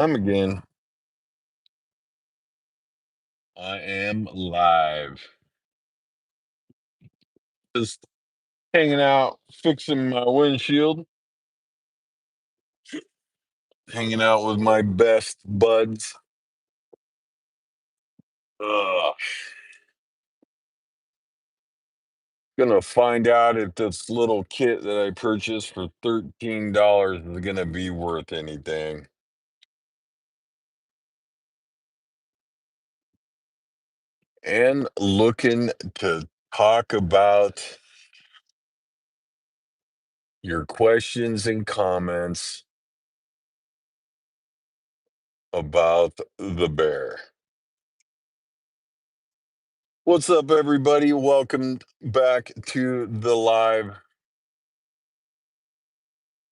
I'm again. I am live. Just hanging out, fixing my windshield, hanging out with my best buds. Ugh. Gonna find out if this little kit that I purchased for $13 is gonna be worth anything. And looking to talk about your questions and comments about the bear. What's up, everybody? Welcome back to the live.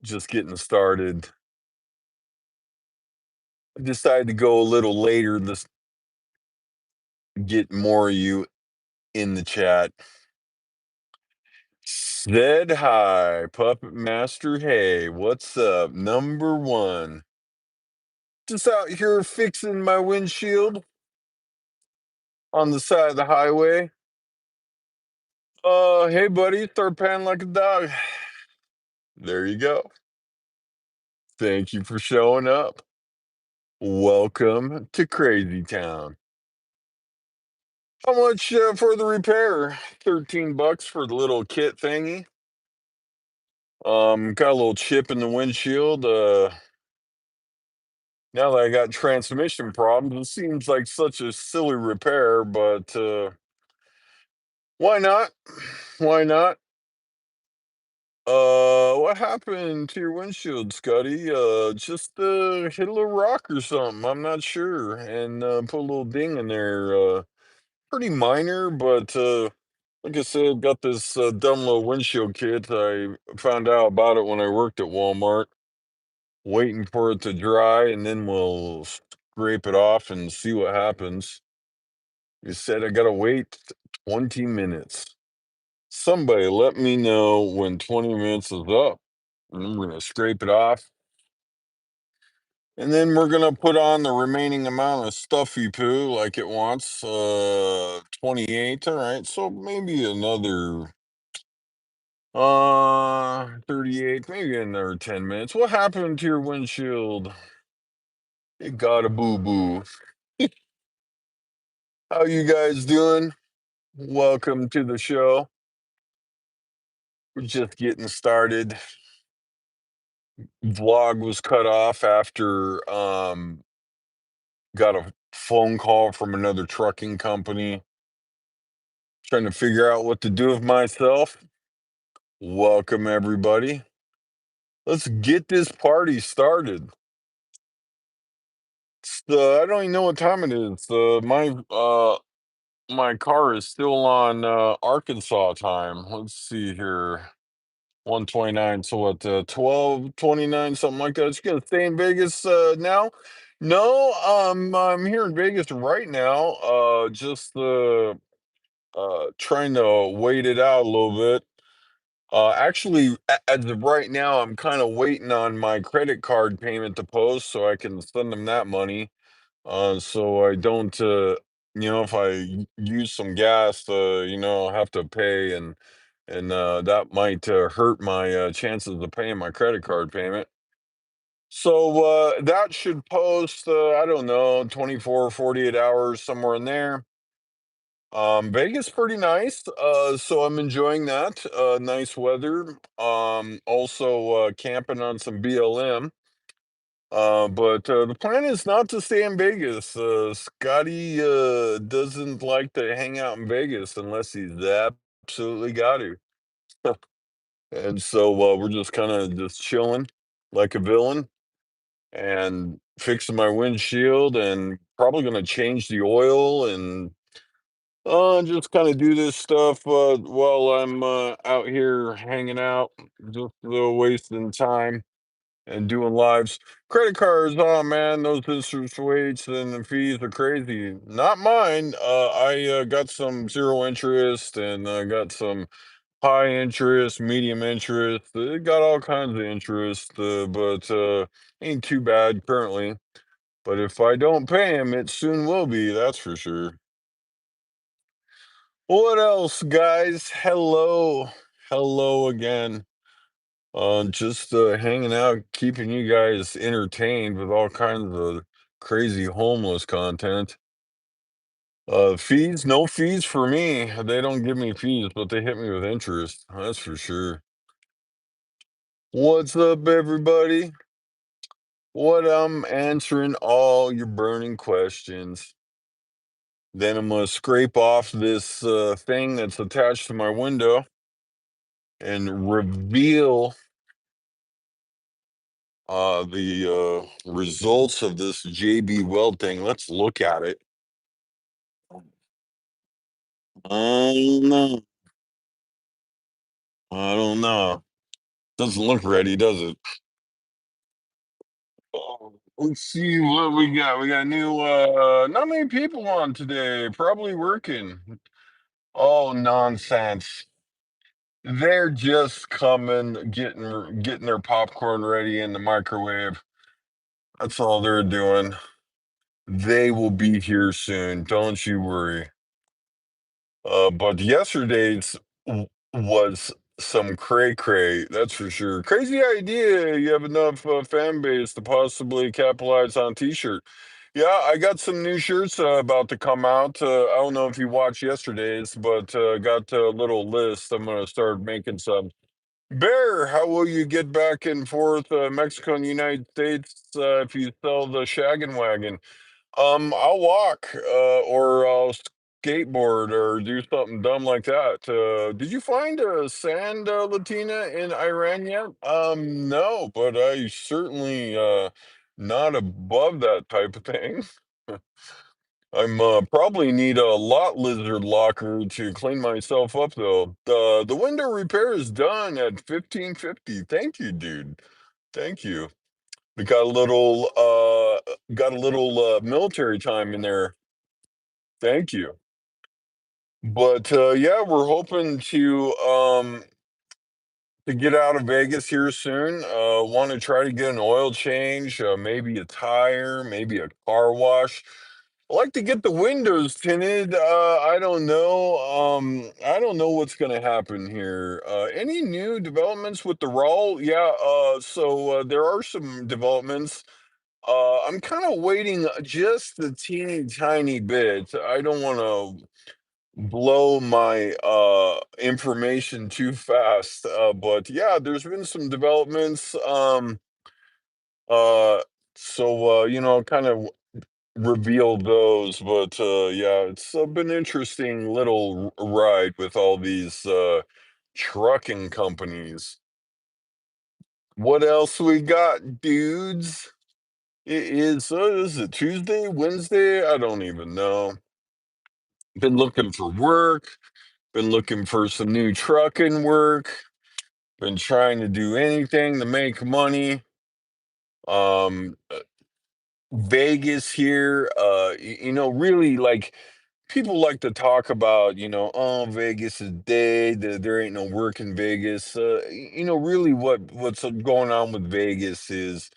Just getting started. I decided to go a little later to get more of you in the chat. Said hi, Puppet Master. Hey, what's up? Number one. Just out here fixing my windshield on the side of the highway. Hey, buddy, start panting like a dog. There you go. Thank you for showing up. Welcome to Crazy Town. How much for the repair? 13 bucks for the little kit thingy. Got a little chip in the windshield. Now that I got transmission problems, it seems like such a silly repair, but why not? Why not? What happened to your windshield, Scotty? Just hit a little rock or something. I'm not sure, and put a little ding in there. Pretty minor, but like I said, got this dumb little windshield kit. I found out about it when I worked at Walmart. Waiting for it to dry, and then we'll scrape it off and see what happens. You said I gotta wait 20 minutes. Somebody let me know when 20 minutes is up. And I'm gonna scrape it off. And then we're gonna put on the remaining amount of stuffy poo like it wants. 28. All right, so maybe another 38, maybe another 10 minutes. What happened to your windshield? It got a boo-boo. How you guys doing? Welcome to the show. We're just getting started. Vlog was cut off after got a phone call from another trucking company trying to figure out what to do with myself. Welcome everybody. Let's get this party started. I don't even know what time it is. My car is still on Arkansas time. Let's see here. 129, so what, 12:29, something like that. It's gonna stay in Vegas now. No, I'm here in Vegas right now. Just trying to wait it out a little bit. Actually, as of right now, I'm kind of waiting on my credit card payment to post so I can send them that money. So I don't if I use some gas, have to pay, and that might hurt my chances of paying my credit card payment. So that should post, I don't know, 24, 48 hours, somewhere in there. Vegas pretty nice. So I'm enjoying that. Nice weather. Also camping on some BLM. But the plan is not to stay in Vegas. Scotty doesn't like to hang out in Vegas unless he's absolutely got to. And so we're just kind of just chilling like a villain and fixing my windshield and probably going to change the oil and just kind of do this stuff while I'm out here hanging out, just wasting time and doing lives. Credit cards, oh man, those interest rates and the fees are crazy. Not mine. I got some zero interest and I got some high interest, medium interest. It got all kinds of interest, but ain't too bad currently. But if I don't pay him, it soon will be, that's for sure. What else, guys? Hello. Hello again. Just hanging out, keeping you guys entertained with all kinds of crazy homeless content. Fees, no fees for me. They don't give me fees, but they hit me with interest. That's for sure. What's up, everybody? What I'm answering all your burning questions. Then I'm gonna scrape off this thing that's attached to my window and reveal the results of this JB Weld thing. Let's look at it. I don't know. I don't know. Doesn't look ready, does it? Oh, let's see what we got. We got new not many people on today, probably working. Oh, nonsense. They're just coming, getting their popcorn ready in the microwave. That's all they're doing. They will be here soon. Don't you worry. But yesterday's was some cray cray, that's for sure. Crazy idea. You have enough fan base to possibly capitalize on t-shirt. Yeah, I got some new shirts about to come out. I don't know if you watched yesterday's, but got a little list. I'm gonna start making some. Bear, how will you get back and forth Mexico and United States if you sell the shaggin' wagon? I'll walk, or I'll skateboard or do something dumb like that. Did you find a sand Latina in Iran yet? No, but I certainly not above that type of thing. I'm probably need a lot lizard locker to clean myself up though. The window repair is done at 1550. Thank you, dude. Thank you. We got a little military time in there. Thank you. But yeah, we're hoping to get out of Vegas here soon. Want to try to get an oil change, maybe a tire, maybe a car wash. I like to get the windows tinted. I don't know. I don't know what's going to happen here. Any new developments with the roll? Yeah. So there are some developments. I'm kind of waiting just a teeny tiny bit. I don't want to blow my information too fast. But yeah, there's been some developments. Uh kind of reveal those, but yeah, it's been interesting little ride with all these trucking companies. What else we got, dudes? It is it Tuesday, Wednesday? I don't even know. Been looking for work, been looking for some new trucking work, been trying to do anything to make money. Um, Vegas here, really like people like to talk about, oh, Vegas is dead. There ain't no work in Vegas. Really what's going on with Vegas is,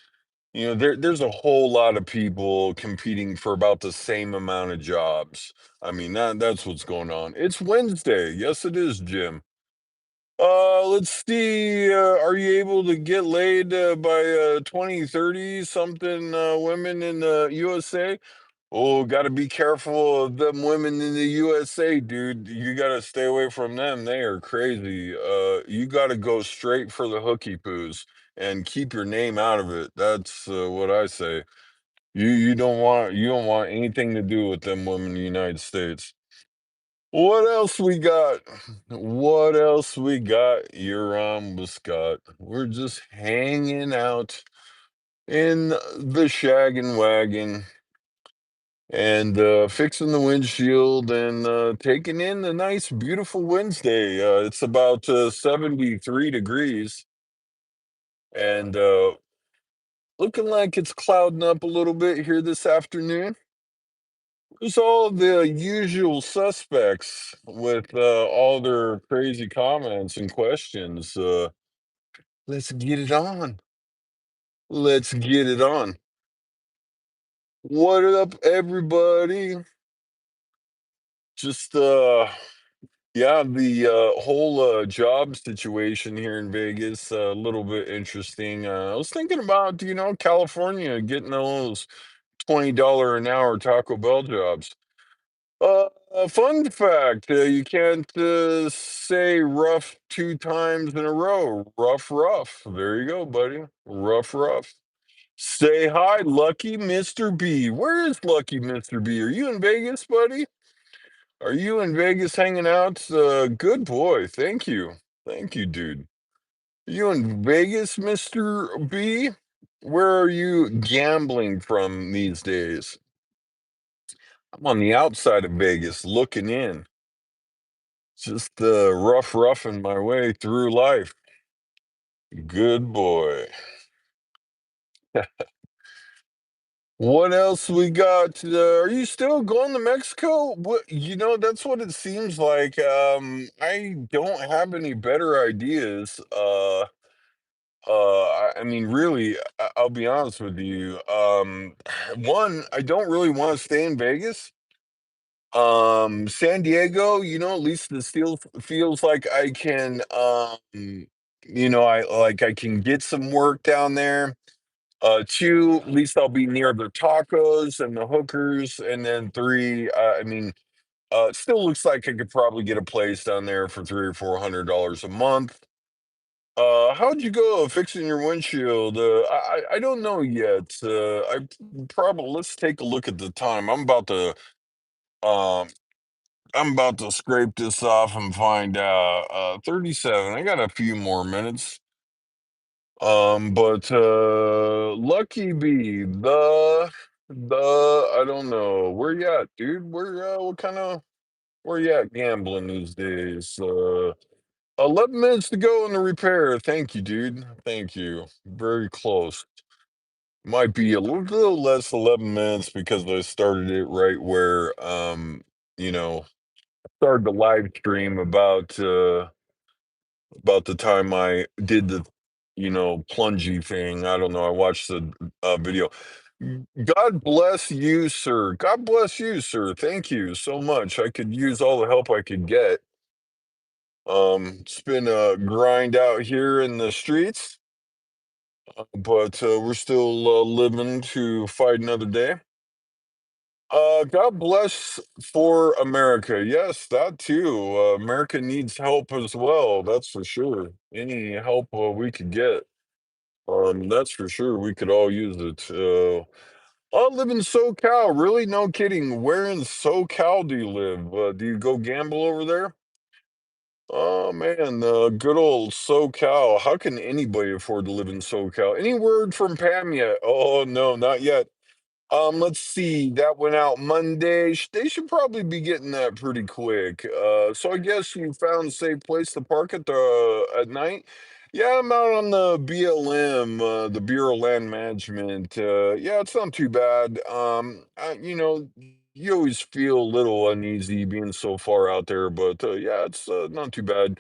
there's a whole lot of people competing for about the same amount of jobs. I mean, that's what's going on. It's Wednesday. Yes, it is, Jim. Let's see. Are you able to get laid by 2030 something women in the USA? Oh, got to be careful of them women in the USA, dude. You got to stay away from them. They are crazy. You got to go straight for the hooky poos and keep your name out of it. That's what I say. You don't want anything to do with them women in the United States. What else we got? What else we got? You're on with Scott. We're just hanging out in the shaggin' wagon and fixing the windshield and taking in the nice, beautiful Wednesday. It's about 73 degrees and looking like it's clouding up a little bit here this afternoon. There's all the usual suspects with all their crazy comments and questions. Let's get it on. Let's get it on. What up, everybody? Just yeah, the whole job situation here in Vegas a little bit interesting. I was thinking about, California getting those $20 an hour Taco Bell jobs. A fun fact, you can't say rough two times in a row. Rough, rough. There you go, buddy. Rough, rough. Say hi, Lucky Mr. B. Where is Lucky Mr. B? Are you in Vegas, buddy? Are you in Vegas hanging out? Good boy. Thank you. Thank you, dude. You in Vegas, Mr. B? Where are you gambling from these days? I'm on the outside of Vegas looking in. Just roughing my way through life. Good boy. What else we got? Are you still going to Mexico? That's what it seems like. I don't have any better ideas. I mean, really, I'll be honest with you. One, I don't really want to stay in Vegas. San Diego, at least this feels like I can, I can get some work down there. Two, at least I'll be near the tacos and the hookers. And then three, I mean, it still looks like I could probably get a place down there for $300 or $400 a month. How'd you go fixing your windshield? I don't know yet. I probably let's take a look at the time. Um I'm about to scrape this off and find out. 37. I got a few more minutes. But Lucky B, the I don't know. Where you at, dude? Where you at gambling these days? 11 minutes to go in the repair. Thank you, dude. Thank you. Very close. Might be a little less 11 minutes because I started it right where you know, started the live stream about the time I did the plungy thing. I don't know. I watched the video. God bless you, sir. God bless you, sir. Thank you so much. I could use all the help I could get. It's been a grind out here in the streets, but we're still living to fight another day. God bless for America. Yes, that too. America needs help as well. That's for sure. Any help we could get, that's for sure. We could all use it. I live in SoCal. Really? No kidding. Where in SoCal do you live? Do you go gamble over there? Oh man, good old SoCal. How can anybody afford to live in SoCal? Any word from Pam yet? Oh no, not yet. Let's see. That went out Monday. They should probably be getting that pretty quick. So I guess you found a safe place to park at night. Yeah, I'm out on the BLM, the Bureau of Land Management. Yeah, it's not too bad. You always feel a little uneasy being so far out there, but yeah, it's not too bad.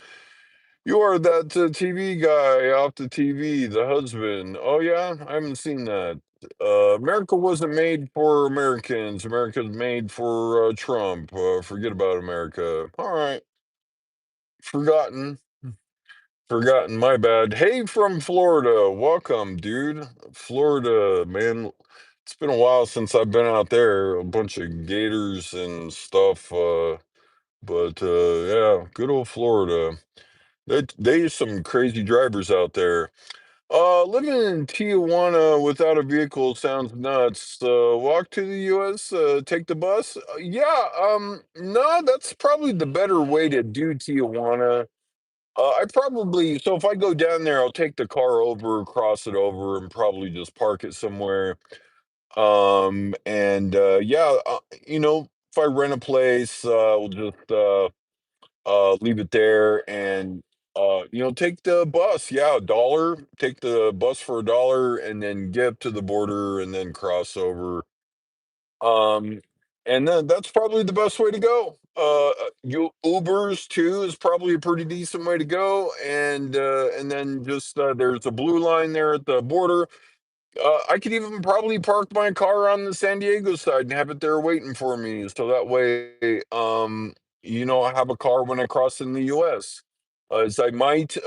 You are that TV guy off the TV, the husband. Oh yeah, I haven't seen that. America wasn't made for Americans. America's made for Trump. Forget about America. All right, forgotten. Forgotten. My bad. Hey, from Florida. Welcome, dude. Florida, man. It's been a while since I've been out there. A bunch of gators and stuff. But yeah, good old Florida. They some crazy drivers out there. Living in Tijuana without a vehicle sounds nuts. Walk to the US, take the bus. Yeah, no, that's probably the better way to do Tijuana. So if I go down there, I'll take the car over, cross it over, and probably just park it somewhere. And yeah, if I rent a place, we'll just leave it there and take the bus. Yeah, a dollar. Take the bus for a dollar and then get to the border and then cross over. Um, and then that's probably the best way to go. You Ubers too is probably a pretty decent way to go. And then just there's a blue line there at the border. I could even probably park my car on the San Diego side and have it there waiting for me, so that way, I have a car when I cross in the US. As I might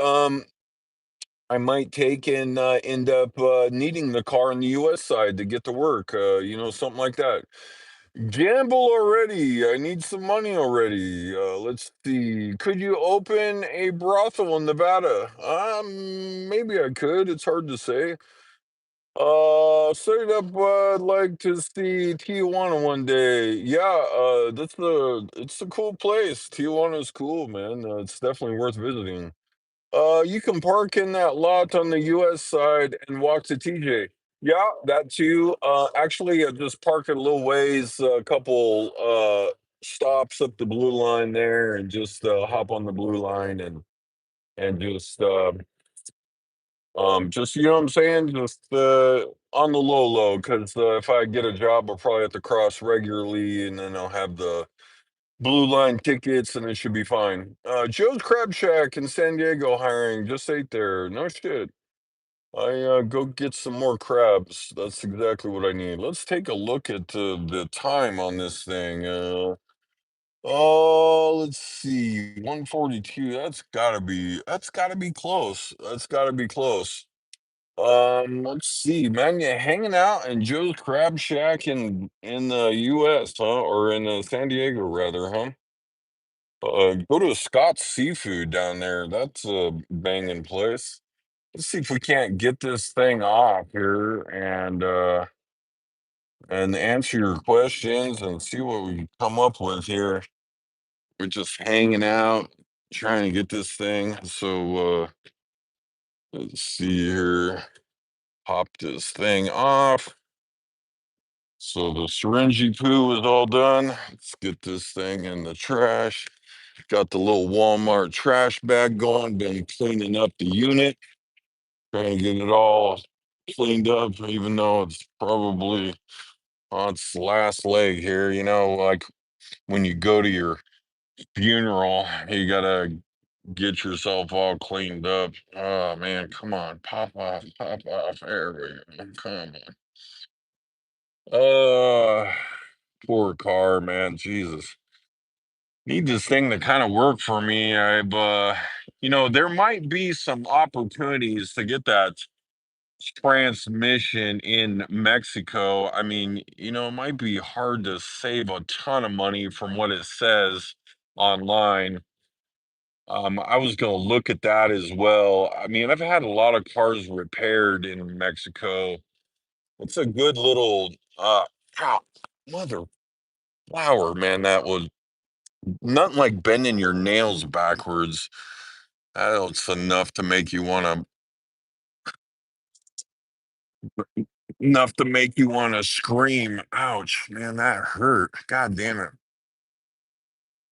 take and end up needing the car on the US side to get to work, something like that. Gamble already. I need some money already. Let's see. Could you open a brothel in Nevada? Maybe I could. It's hard to say. Straight up, I'd like to see Tijuana one day. Yeah, it's a cool place. Tijuana's cool, man. It's definitely worth visiting. You can park in that lot on the US side and walk to TJ. Yeah, that too. Actually, just park it a little ways, a couple stops up the blue line there, and just hop on the blue line and just you know what I'm saying, just on the low low, because if I get a job, I'll probably have to cross regularly, and then I'll have the blue line tickets, and it should be fine. Joe's Crab Shack in San Diego hiring. Just ate there. No shit. I go get some more crabs. That's exactly what I need. Let's take a look at the time on this thing. Oh, let's see, 1:42. That's gotta be close. That's gotta be close. Let's see, man. You hanging out in Joe's Crab Shack in the U.S., huh? Or in San Diego, rather, huh? Go to Scott's Seafood down there. That's a banging place. Let's see if we can't get this thing off here and answer your questions and see what we can come up with here. We're just hanging out, trying to get this thing. So let's see here. Pop this thing off. So the syringy poo is all done. Let's get this thing in the trash. Got the little Walmart trash bag going. Been cleaning up the unit, trying to get it all cleaned up, even though it's probably on its last leg here. Like when you go to your funeral, you gotta get yourself all cleaned up. Oh man, come on, pop off, pop off. There we go. Come on. Poor car, man. Jesus. Need this thing to kind of work for me. There might be some opportunities to get that transmission in Mexico. I mean, it might be hard to save a ton of money from what it says online. I was gonna look at that as well. I mean, I've had a lot of cars repaired in Mexico. It's a good little ow, mother flower, man. That was nothing like bending your nails backwards. That's enough to make you want to scream. Ouch, man, that hurt. God damn it.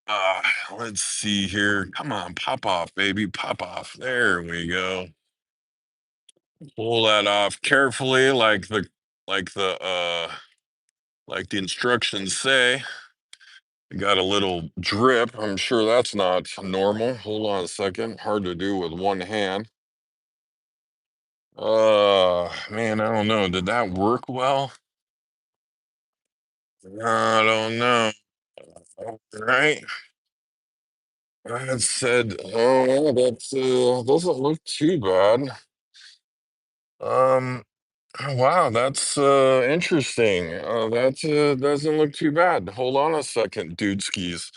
Uh, let's see here. Come on, pop off, baby, pop off. There we go. Pull that off carefully, like the instructions say. Got a little drip. I'm sure that's not normal. Hold on a second. Hard to do with one hand. Man, I don't know. Did that work well? I don't know. All right. That said, oh, that doesn't look too bad. Um, oh, wow, that's interesting. That doesn't look too bad. Hold on a second, dude skis.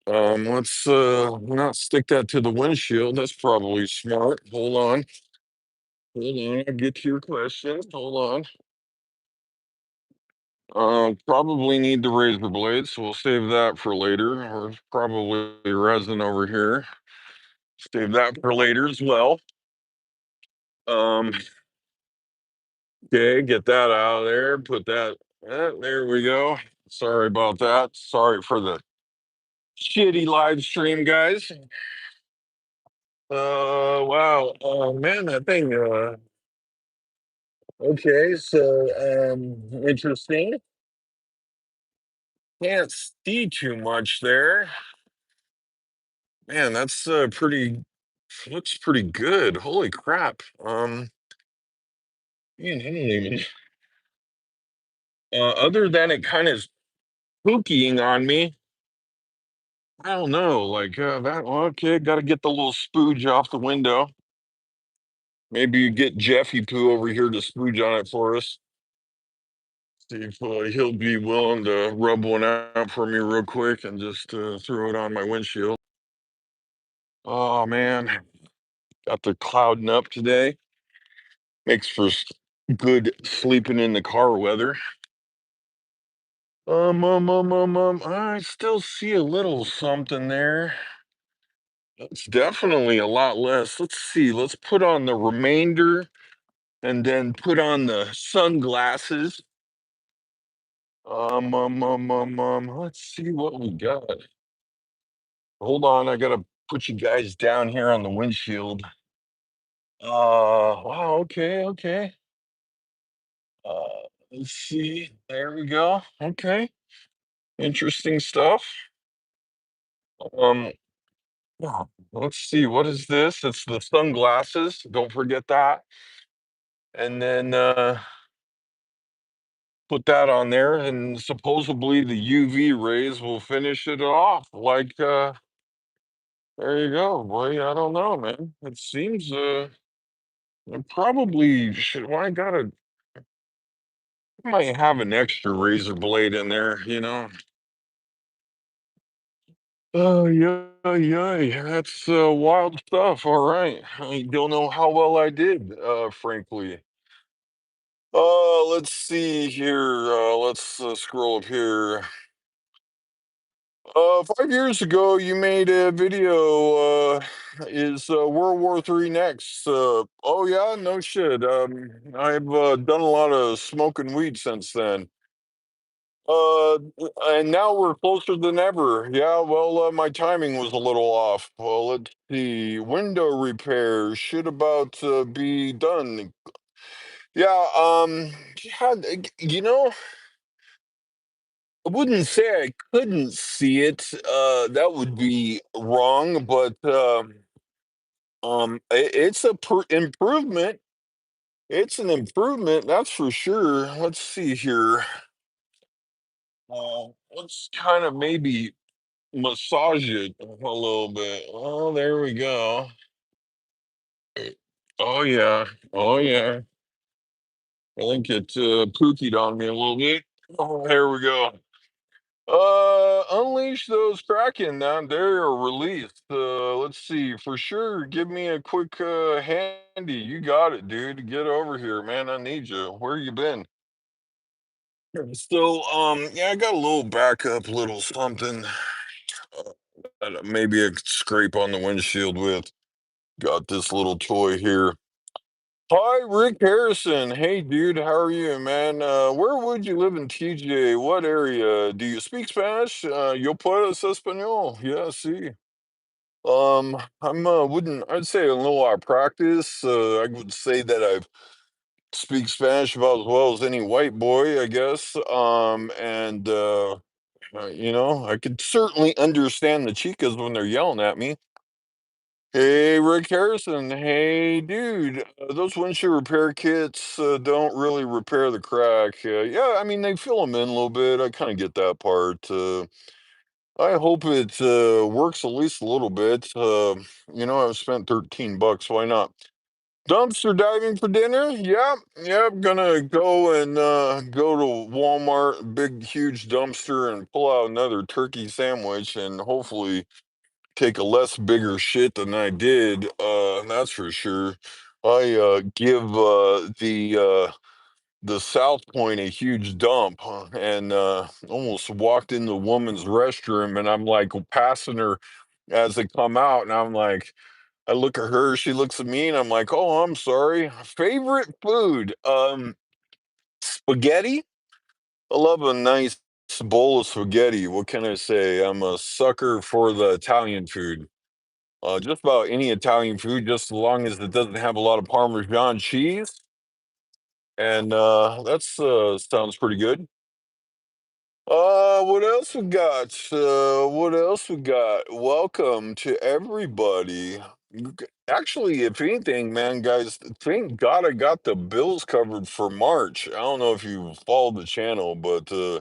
Let's not stick that to the windshield. That's probably smart. Hold on. Hold on. I'll get to your question. Hold on. Probably need the razor blades, so we'll save that for later. Or probably resin over here. Save that for later as well. Um, okay, get that out of there. Put that. There we go. Sorry about that. Sorry for the shitty live stream, guys. Wow. Man, that thing. Okay, so interesting. Can't see too much there. Man, that's pretty. Looks pretty good. Holy crap. Man, I don't even. Other than it kind of spookying on me, I don't know. Like that. Okay, got to get the little spooge off the window. Maybe you get Jeffy Poo over here to spooge on it for us. See if he'll be willing to rub one out for me real quick and just throw it on my windshield. Oh man, got the clouding up today. Makes for good sleeping in the car weather. I still see a little something there. It's definitely a lot less. Let's see. Let's put on the remainder and then put on the sunglasses. Let's see what we got. Hold on, I gotta put you guys down here on the windshield. Wow, okay, okay. Let's see. There we go. Okay. Interesting stuff. Um, yeah, let's see, what is this? It's the sunglasses. Don't forget that. And then put that on there, and supposedly the UV rays will finish it off. Like there you go, boy. I don't know, man. It seems I probably should. Well, I might have an extra razor blade in there, you know. Oh yeah, yeah, that's wild stuff. All right, I don't know how well I did, frankly. Let's see here. Let's scroll up here. 5 years ago, you made a video. Is World War III next? Oh yeah, no shit. I've done a lot of smoking weed since then. Uh, and now we're closer than ever. Yeah, well, my timing was a little off. Well, let's see. Window repair should about be done. Yeah, yeah, you know, I wouldn't say I couldn't see it. That would be wrong, but it's a improvement. It's an improvement, that's for sure. Let's see here. Let's kind of maybe massage it a little bit. Oh, there we go. Oh yeah. Oh yeah. I think it pookied on me a little bit. Oh, there we go. Unleash those Kraken down there or released. Let's see. For sure, give me a quick handy. You got it, dude. Get over here, man. I need you. Where you been? So, yeah, I got a little backup, little something. That maybe I could scrape on the windshield with. Got this little toy here. Hi, Rick Harrison. Hey, dude, how are you, man? Where would you live in TJ? What area? Do you speak Spanish? Yo puedo español. Yeah, see. I'm wouldn't I'd say a little out of practice. I would say that I speak Spanish about as well as any white boy, I guess. And you know, I could certainly understand the chicas when they're yelling at me. Hey, Rick Harrison. Hey, dude. Those windshield repair kits don't really repair the crack. Yeah, I mean, they fill them in a little bit. I kind of get that part. I hope it works at least a little bit. You know, I've spent $13. Why not? Dumpster diving for dinner? Yeah, yeah. I'm gonna go and go to Walmart, big, huge dumpster, and pull out another turkey sandwich, and hopefully take a less bigger shit than I did. That's for sure. I give the South Point a huge dump, and almost walked in the woman's restroom, and I'm like passing her as they come out, and I'm like, I look at her, she looks at me, and I'm like, oh, I'm sorry. Favorite food? Spaghetti. I love a nice bowl of spaghetti. What can I say? I'm a sucker for the Italian food. Just about any Italian food, just as long as it doesn't have a lot of Parmesan cheese. And that's sounds pretty good. What else we got? What else we got? Welcome to everybody. Actually, if anything, man, guys, thank God I got the bills covered for March. I don't know if you followed the channel, but I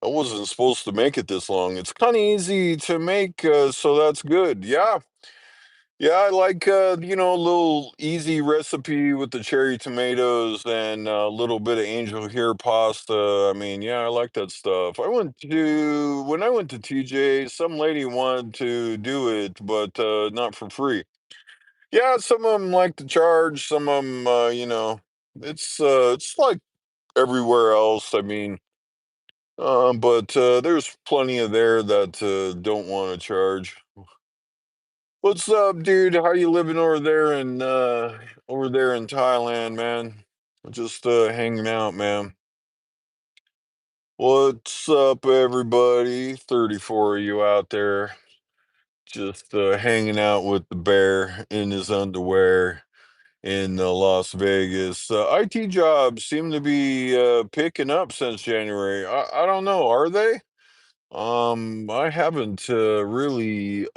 wasn't supposed to make it this long. It's kind of easy to make, so that's good. Yeah. Yeah, I like a little easy recipe with the cherry tomatoes and a little bit of angel hair pasta. I mean, yeah, I like that stuff. When I went to TJ, some lady wanted to do it, but not for free. Yeah, some of them like to charge, some of them, it's like everywhere else. I mean, but there's plenty of there that don't want to charge. What's up, dude? How you living over there in Thailand, man? Just hanging out, man. What's up, everybody? 34 of you out there just hanging out with the bear in his underwear in Las Vegas. IT jobs seem to be picking up since January. I don't know, are they? I haven't really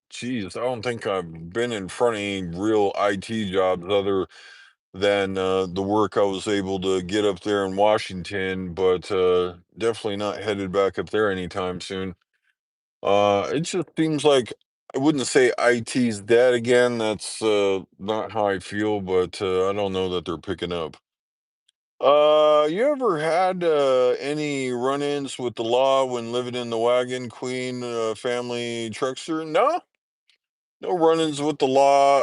geez, I don't think I've been in front of any real IT jobs other than the work I was able to get up there in Washington, but definitely not headed back up there anytime soon. It just seems like I wouldn't say IT's dead again. That's not how I feel, but I don't know that they're picking up. You ever had any run-ins with the law when living in the wagon queen family truckster? No, no run-ins with the law.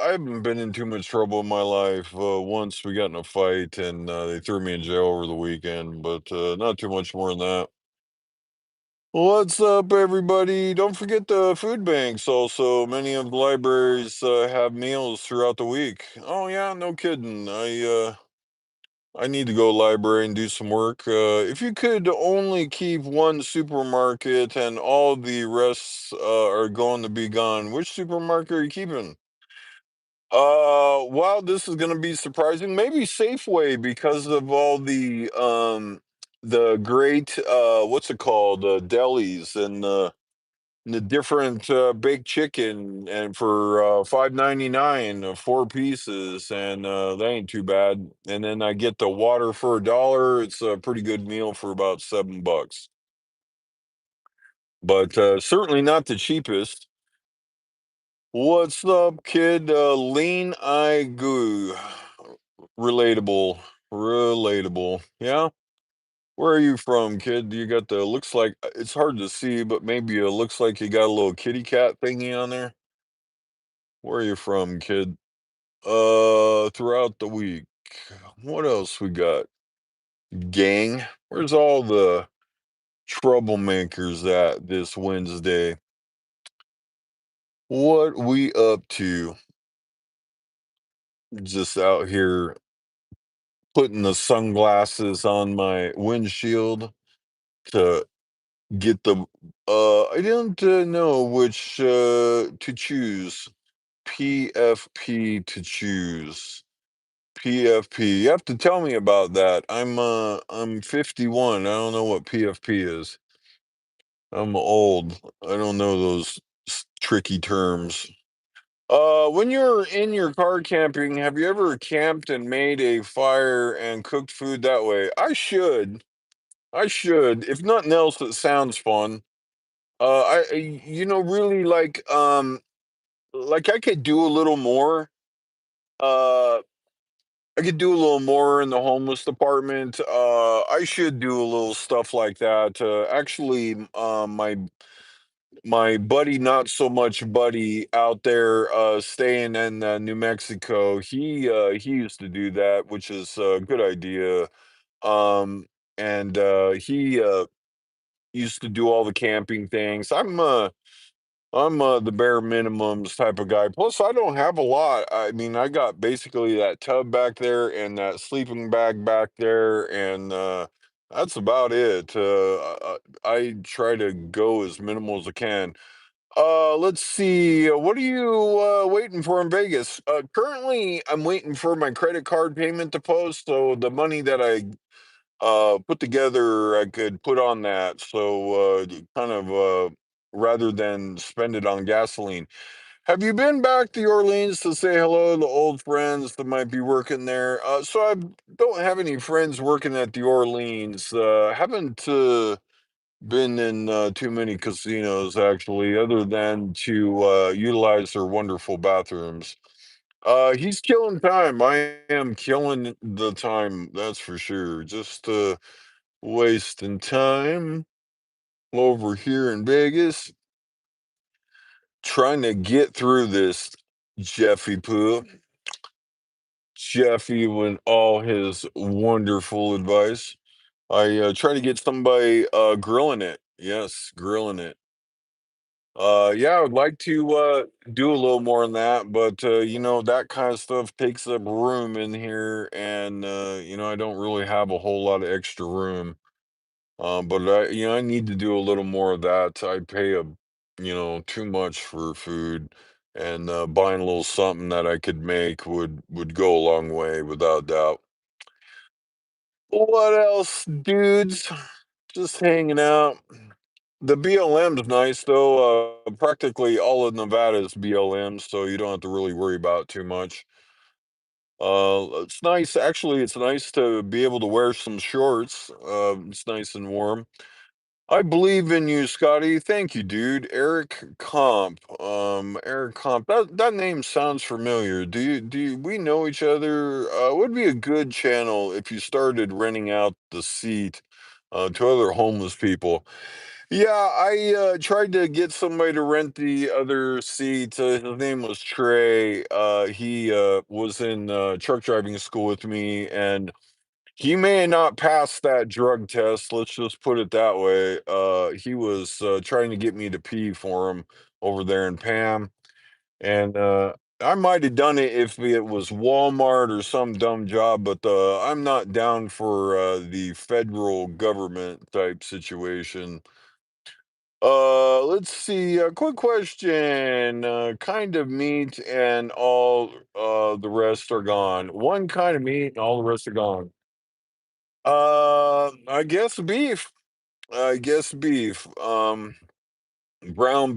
I haven't been in too much trouble in my life. Once we got in a fight and they threw me in jail over the weekend, but not too much more than that. What's up, everybody? Don't forget the food banks. Also, many of the libraries have meals throughout the week. Oh yeah, no kidding. I need to go library and do some work. If you could only keep one supermarket and all the rest are going to be gone, which supermarket are you keeping? Wow, this is going to be surprising. Maybe Safeway because of all the great what's it called, delis and the different baked chicken and for 5.99 four pieces and that ain't too bad, and then I get the water for $1. It's a pretty good meal for about $7, but certainly not the cheapest. What's up, kid? Lean eye goo. Relatable. Relatable. Yeah. Where are you from, kid? You got the looks like it's hard to see, but maybe it looks like you got a little kitty cat thingy on there. Where are you from, kid? Throughout the week. What else we got? Gang. Where's all the troublemakers at this Wednesday? What we up to? Just out here putting the sunglasses on my windshield to get the I don't know which to choose. PFP to choose. PFP. You have to tell me about that. I'm 51. I don't know what PFP is. I'm old. I don't know those tricky terms. When you're in your car camping, have you ever camped and made a fire and cooked food that way? I should. I should. If nothing else, it sounds fun. Really like I could do a little more. Uh, I could do a little more in the homeless department. I should do a little stuff like that. Actually, my buddy, not so much buddy, out there staying in New Mexico. He used to do that, which is a good idea. Um, and he used to do all the camping things. I'm the bare minimums type of guy. Plus, I don't have a lot. I mean, I got basically that tub back there and that sleeping bag back there, and that's about it. I try to go as minimal as I can. Let's see. What are you waiting for in Vegas? Currently, I'm waiting for my credit card payment to post, so the money that I put together I could put on that. So kind of rather than spend it on gasoline. Have you been back to Orleans to say hello to old friends that might be working there? So I don't have any friends working at the Orleans. Haven't been in too many casinos actually, other than to utilize their wonderful bathrooms. He's killing time. I am killing the time, that's for sure. Just wasting time over here in Vegas, trying to get through this Jeffy Poo. Jeffy with all his wonderful advice. I try to get somebody grilling it. Yes, grilling it. Yeah, I would like to do a little more on that, but that kind of stuff takes up room in here, and I don't really have a whole lot of extra room. But I need to do a little more of that. I pay too much for food, and buying a little something that I could make would go a long way, without doubt. What else, dudes? Just hanging out. The BLM's nice though. Practically all of Nevada is BLM, so you don't have to really worry about too much. It's nice. Actually, it's nice to be able to wear some shorts. It's nice and warm. I believe in you, Scotty. Thank you, dude. Eric Comp. Eric Comp. That name sounds familiar. We know each other? Would be a good channel if you started renting out the seat to other homeless people. Yeah, I tried to get somebody to rent the other seat. His name was Trey. He was in truck driving school with me, and he may not pass that drug test, let's just put it that way. He was trying to get me to pee for him over there in Pam, and I might have done it if it was Walmart or some dumb job, but I'm not down for the federal government type situation. Let's see. A quick question. Kind of meat and all the rest are gone. One kind of meat and all the rest are gone. I guess beef. I guess beef. Ground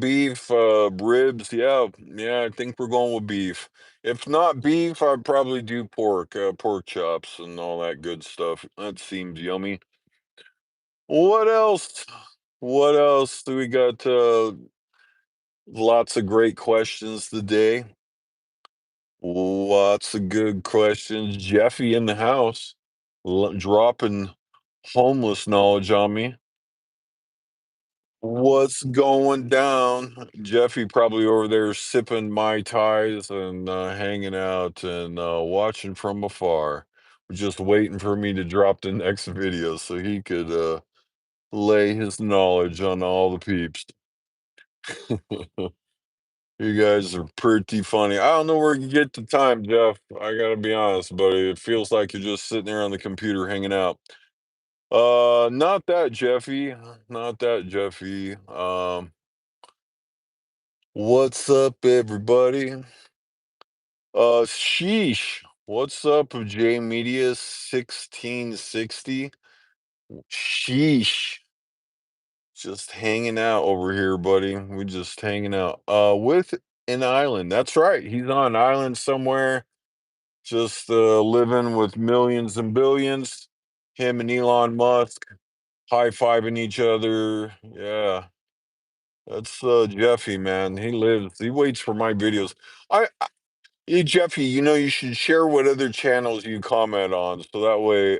beef, ribs. Yeah, yeah. I think we're going with beef. If not beef, I'd probably do pork, pork chops, and all that good stuff. That seems yummy. What else? What else do we got? Lots of great questions today. Lots of good questions. Jeffy in the house, dropping homeless knowledge on me. What's going down? Jeffy probably over there sipping Mai Tais and hanging out and watching from afar. Just waiting for me to drop the next video so he could lay his knowledge on all the peeps. You guys are pretty funny. I don't know where you get the time, Jeff. I gotta be honest, but it feels like you're just sitting there on the computer hanging out. Not that, Jeffy. Not that, Jeffy. What's up, everybody? Sheesh. What's up, J Media 1660? Sheesh. Just hanging out over here, buddy. We just hanging out. With an island. That's right. He's on an island somewhere, just living with millions and billions. Him and Elon Musk high-fiving each other. Yeah. That's Jeffy, man. He waits for my videos. Hey Jeffy, you should share what other channels you comment on, so that way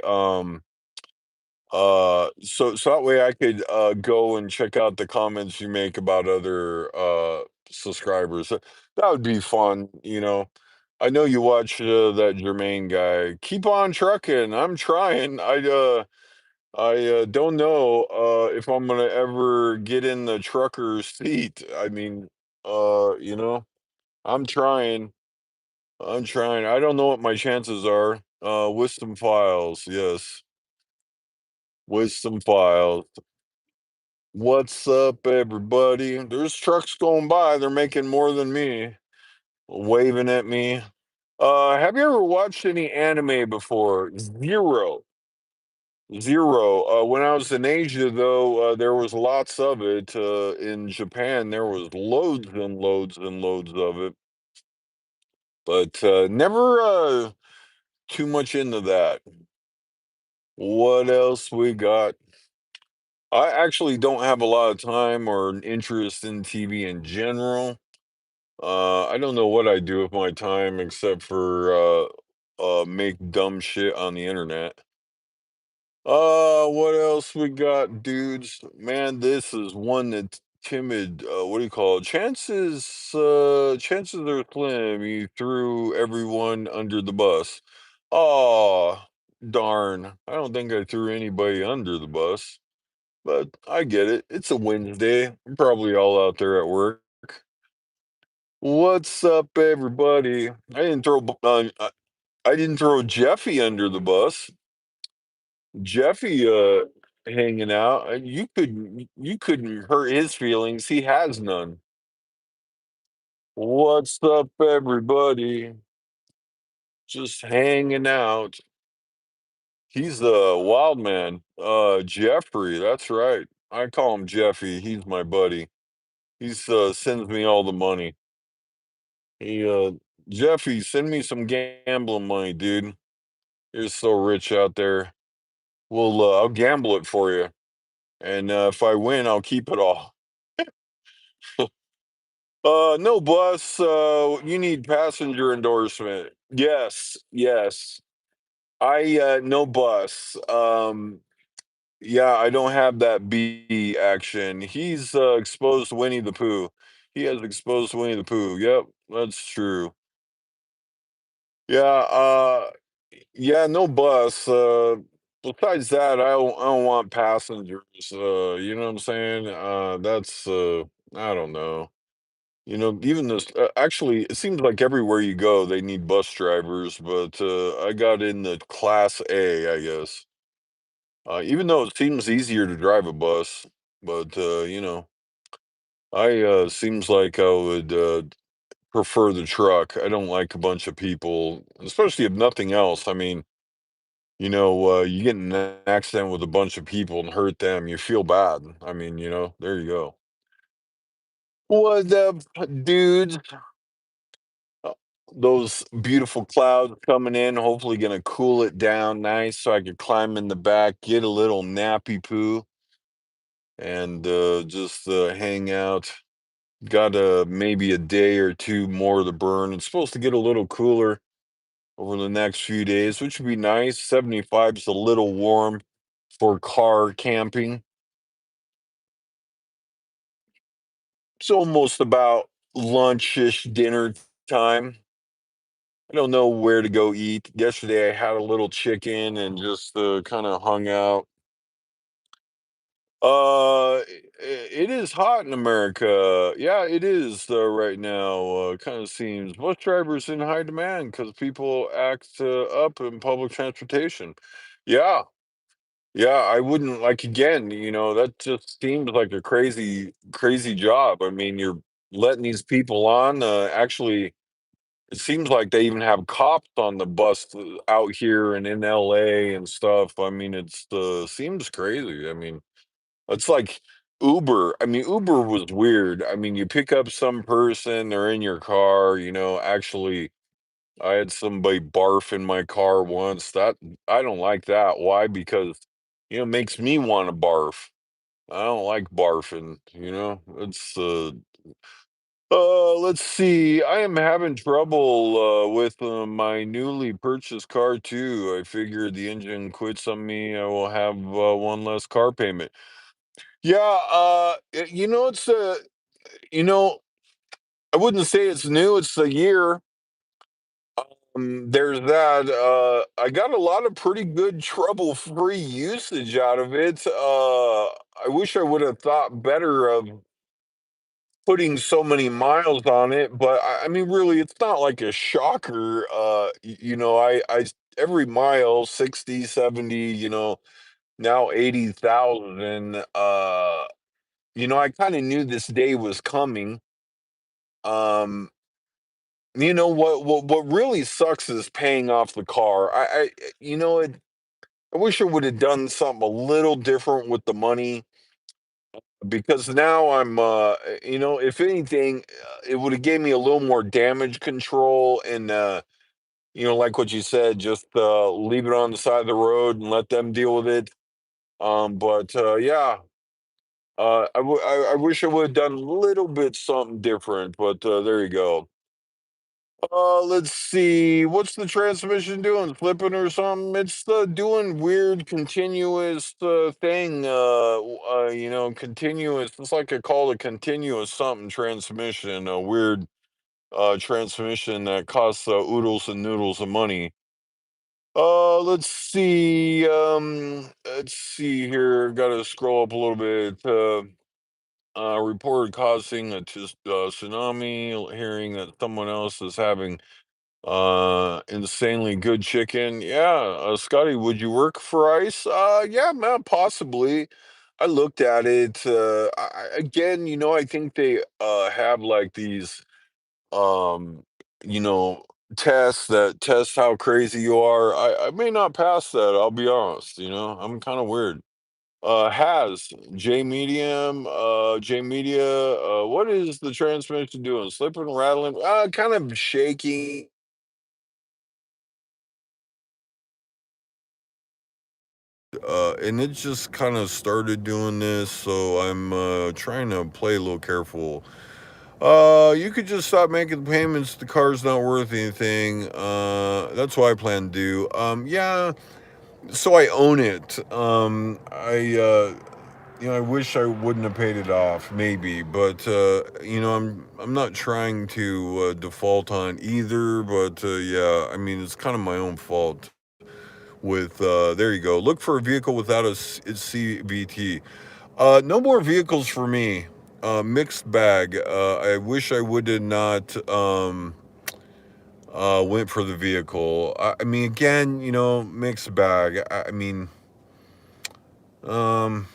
so that way I could go and check out the comments you make about other subscribers. That would be fun. I know you watch that Jermaine guy. Keep on trucking. I'm trying. I don't know if I'm gonna ever get in the trucker seat. I mean, I'm trying. I'm trying. I don't know what my chances are. Wisdom files, yes. Wisdom files. What's up, everybody? There's trucks going by. They're making more than me, waving at me. Have you ever watched any anime before? Zero. Zero. When I was in Asia, though, there was lots of it. In Japan, there was loads and loads and loads of it, but never too much into that. What else we got? I actually don't have a lot of time or an interest in TV in general. I don't know what I do with my time except for make dumb shit on the internet. What else we got, dudes? Man, this is one that's timid. What do you call it? Chances are slim you threw everyone under the bus. Oh, darn. I don't think I threw anybody under the bus, but I get it. It's a Wednesday. I'm probably all out there at work. What's up, everybody? I didn't throw Jeffy under the bus. Jeffy hanging out. You couldn't hurt his feelings. He has none. What's up, everybody? Just hanging out. He's a wild man. Jeffrey, that's right. I call him Jeffy. He's my buddy. He's sends me all the money. He Jeffy, send me some gambling money, dude. You're so rich out there. Well, I'll gamble it for you. And if I win, I'll keep it all. No bus. You need passenger endorsement. Yes, yes. I no bus. Yeah, I don't have that B action. He's exposed Winnie the Pooh. He has exposed Winnie the Pooh. Yep, that's true. Yeah, yeah, no bus. Besides that, I don't want passengers. You know what I'm saying? That's I don't know. You know, even this actually, it seems like everywhere you go, they need bus drivers, but I got in the class A, I guess. Even though it seems easier to drive a bus, but you know, I seems like I would prefer the truck. I don't like a bunch of people, especially if nothing else. I mean, you know, you get in an accident with a bunch of people and hurt them, you feel bad. I mean, you know, there you go. What up, dudes? Uh, Those beautiful clouds coming in, hopefully gonna cool it down nice so I could climb in the back, get a little nappy poo, and just hang out. Got maybe a day or two more to burn. It's supposed to get a little cooler over the next few days, which would be nice. 75 is a little warm for car camping. It's almost about lunchish dinner time. I don't know where to go eat. Yesterday I had a little chicken and just kind of hung out. It is hot in America. Yeah, it is right now. Kind of seems bus drivers in high demand because people act up in public transportation. Yeah, yeah. I wouldn't like again. You know, that just seems like a crazy, crazy job. I mean, you're letting these people on. Actually, it seems like they even have cops on the bus out here and in LA and stuff. I mean, it's seems crazy. I mean, it's like Uber. I mean, Uber was weird. I mean, you pick up some person, they're in your car, you know, actually I had somebody barf in my car once. That I don't like that. Why? Because you know, it makes me want to barf. I don't like barfing, you know. It's let's see. I am having trouble with my newly purchased car too. I figured the engine quits on me. I will have one less car payment. Yeah, you know, you know, I wouldn't say it's new. It's a year. There's that. I got a lot of pretty good trouble-free usage out of it. I wish I would have thought better of putting so many miles on it, but I mean, really, it's not like a shocker. You know, every mile, 60, 70, you know, now 80,000. You know, I kind of knew this day was coming. Um, you know what really sucks is paying off the car. You know it. I wish I would have done something a little different with the money because now if anything, it would have gave me a little more damage control and, like what you said, just leave it on the side of the road and let them deal with it. But yeah, I wish I would have done a little bit something different, but there you go. Let's see. What's the transmission doing? Flipping or something? It's doing weird continuous thing. Continuous. It's like I call it continuous something transmission. A weird transmission that costs oodles and noodles of money. Let's see. Let's see here. Got to scroll up a little bit. Reported causing a tsunami. Hearing that someone else is having insanely good chicken. Yeah, Scotty, would you work for ICE? Yeah, man, possibly. I looked at it. Again, I think they have like these um, you know, tests that test how crazy you are. I may not pass that, I'll be honest, I'm kind of weird. Has J Media, what is the transmission doing? Slipping, rattling, kind of shaky. And it just kind of started doing this, so I'm trying to play a little careful. You could just stop making the payments. The car's not worth anything. That's what I plan to do. Yeah. So I own it. I wish I wouldn't have paid it off, maybe, but I'm not trying to default on either. But yeah, I mean, it's kind of my own fault with there you go, look for a vehicle without CVT. No more vehicles for me. Mixed bag. I wish I would have not went for the vehicle. I mean, again, mixed bag. I mean, um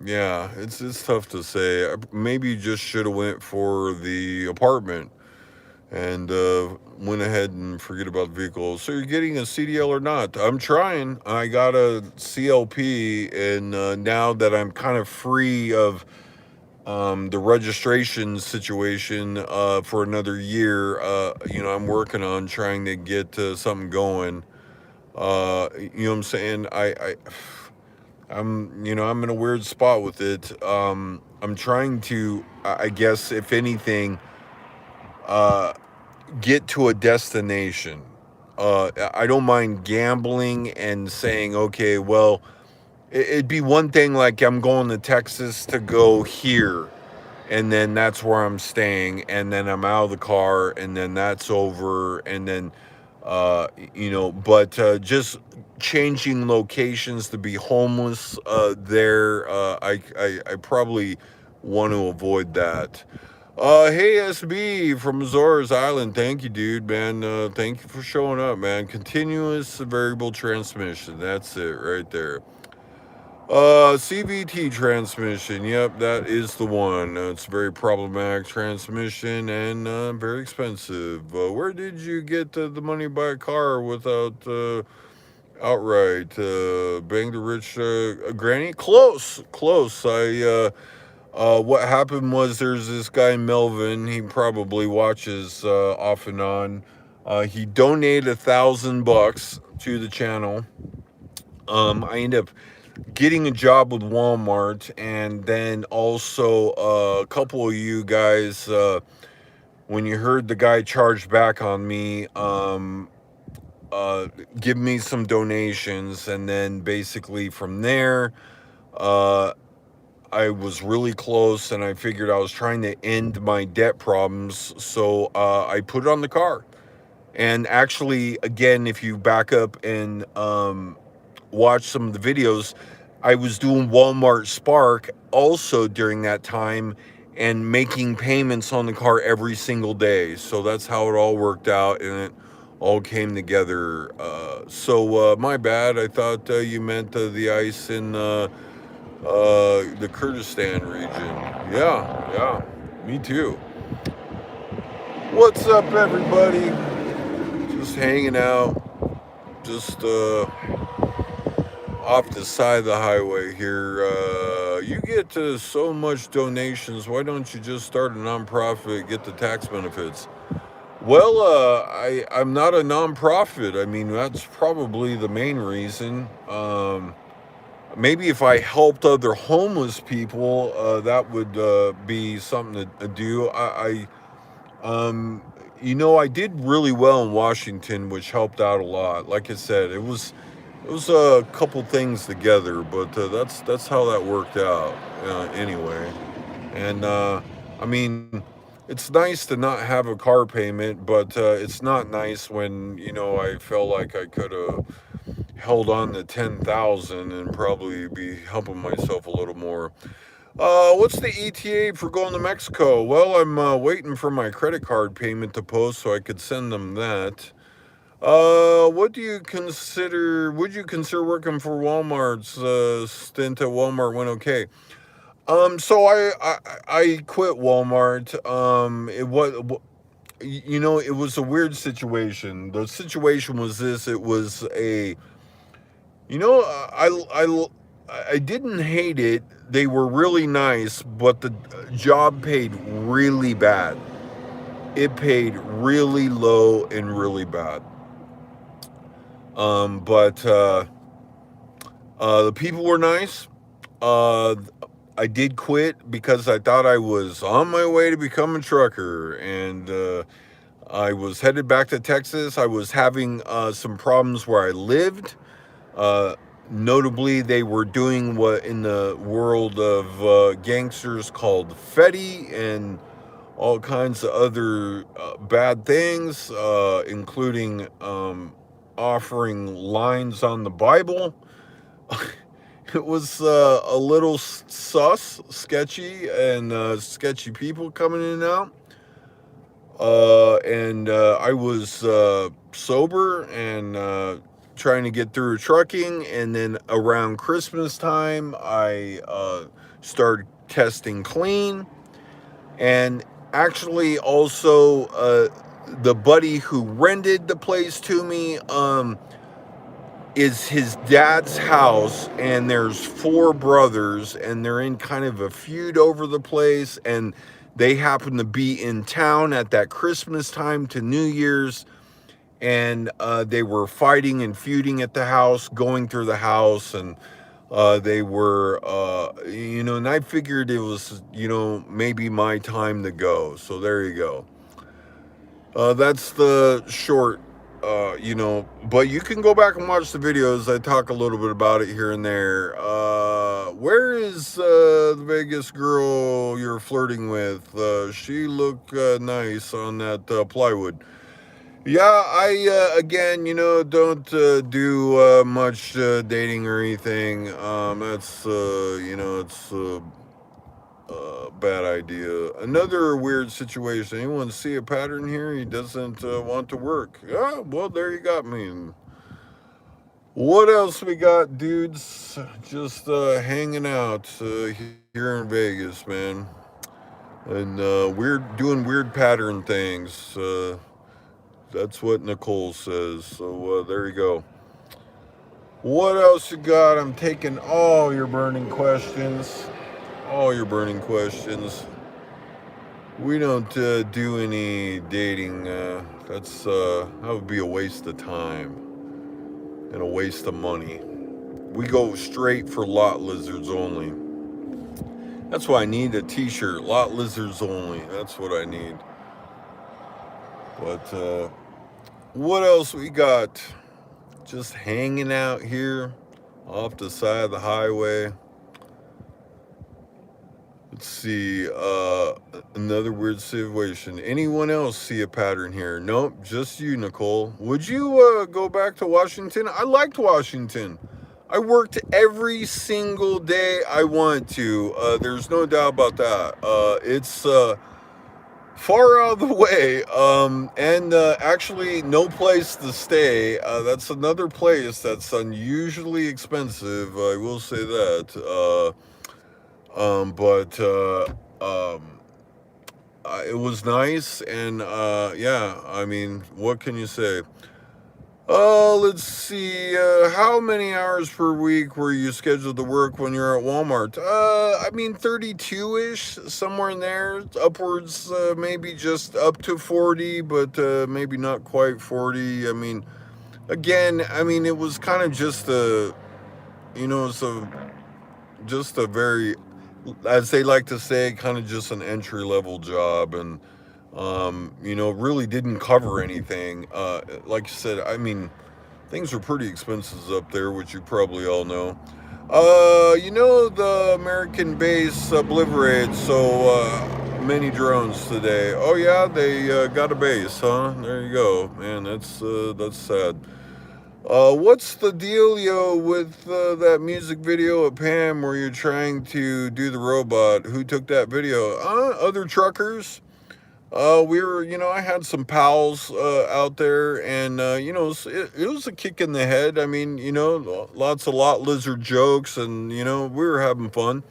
yeah, it's tough to say. Maybe just should have went for the apartment and went ahead and forget about the vehicle. So you're getting a CDL or not? I'm trying. I got a CLP, and now that I'm kind of free of the registration situation for another year, I'm working on trying to get something going. You know what I'm saying? I'm in a weird spot with it. I'm trying to, I guess, if anything, uh, get to a destination. I don't mind gambling and saying, okay, well, it'd be one thing like I'm going to Texas to go here, and then that's where I'm staying, and then I'm out of the car, and then that's over, and then, but just changing locations to be homeless there, I probably want to avoid that. Hey SB from Azores Island. Thank you, dude, man. Thank you for showing up, man. Continuous variable transmission. That's it right there. CVT transmission. Yep, that is the one. It's a very problematic transmission and very expensive. Where did you get the money to buy a car without outright? Bang the rich granny? Close, close. What happened was there's this guy Melvin. He probably watches off and on. He donated $1,000 to the channel. I ended up getting a job with Walmart, and then also a couple of you guys, when you heard the guy charge back on me, give me some donations, and then basically from there, uh, I was really close, and I figured I was trying to end my debt problems, so I put it on the car. And actually, again, if you back up and watch some of the videos, I was doing Walmart Spark also during that time and making payments on the car every single day. So that's how it all worked out, and it all came together. So my bad. I thought you meant the ice in the Kurdistan region. Yeah, me too. What's up, everybody? Just hanging out. Just off the side of the highway here. You get so much donations. Why don't you just start a nonprofit, get the tax benefits? Well, I'm not a nonprofit. I mean, that's probably the main reason. Maybe if I helped other homeless people, that would be something to do. Um, I did really well in Washington, which helped out a lot. Like I said, it was a couple things together, but that's how that worked out anyway. And I mean, it's nice to not have a car payment, but it's not nice when I felt like I could have held on to 10,000 and probably be helping myself a little more. What's the ETA for going to Mexico? Well, I'm waiting for my credit card payment to post so I could send them that. What do you consider? Would you consider working for Walmart's stint at Walmart went okay? So I quit Walmart. It was a weird situation. The situation was this. It was a, you know, I didn't hate it. They were really nice, but the job paid really bad. It paid really low and really bad. But the people were nice. Uh, I did quit because I thought I was on my way to become a trucker, and I was headed back to Texas. I was having some problems where I lived. Uh, Notably, they were doing what in the world of gangsters called Fetty and all kinds of other bad things, including offering lines on the Bible. It was a little sketchy, and sketchy people coming in and out. And I was sober and trying to get through trucking. And then around Christmas time, I started testing clean. And actually, also, the buddy who rented the place to me, is his dad's house, and there's four brothers, and they're in kind of a feud over the place, and they happen to be in town at that Christmas time to New Year's, and they were fighting and feuding at the house, going through the house, and they were, and I figured it was, maybe my time to go. So there you go. That's the short, but you can go back and watch the videos. I talk a little bit about it here and there. Where is the Vegas girl you're flirting with? She looked nice on that plywood. Yeah, I again, don't do much dating or anything. That's it's bad idea. Another weird situation. Anyone see a pattern here? He doesn't want to work. Yeah, well, there you got me. What else we got, dudes? Just hanging out here in Vegas, man. And doing weird pattern things. That's what Nicole says. So there you go. What else you got? I'm taking all your burning questions. All your burning questions. We don't do any dating. That would be a waste of time and a waste of money. We go straight for lot lizards only. That's why I need a t-shirt. Lot lizards only. That's what I need. But what else we got? Just hanging out here off the side of the highway. Let's see, another weird situation. Anyone else see a pattern here? Nope, just you, Nicole. Would you go back to Washington? I liked Washington. I worked every single day I wanted to. There's no doubt about that. It's far out of the way, and actually no place to stay. That's another place that's unusually expensive. I will say that. But it was nice, and yeah, I mean, what can you say? Let's see. How many hours per week were you scheduled to work when you're at Walmart? I mean, 32-ish, somewhere in there. Upwards, maybe just up to 40, but maybe not quite 40. I mean, again, I mean, it was kind of just just a very, as they like to say, kind of just an entry level job, and really didn't cover anything. Like you said, I mean, things are pretty expensive up there, which you probably all know. The American base obliterated so many drones today. Oh yeah, they got a base, huh? There you go, man. That's sad. What's the dealio with that music video of Pam where you're trying to do the robot? Who took that video? Other truckers. I had some pals out there, and it was a kick in the head. I mean, lots of lot lizard jokes, and we were having fun.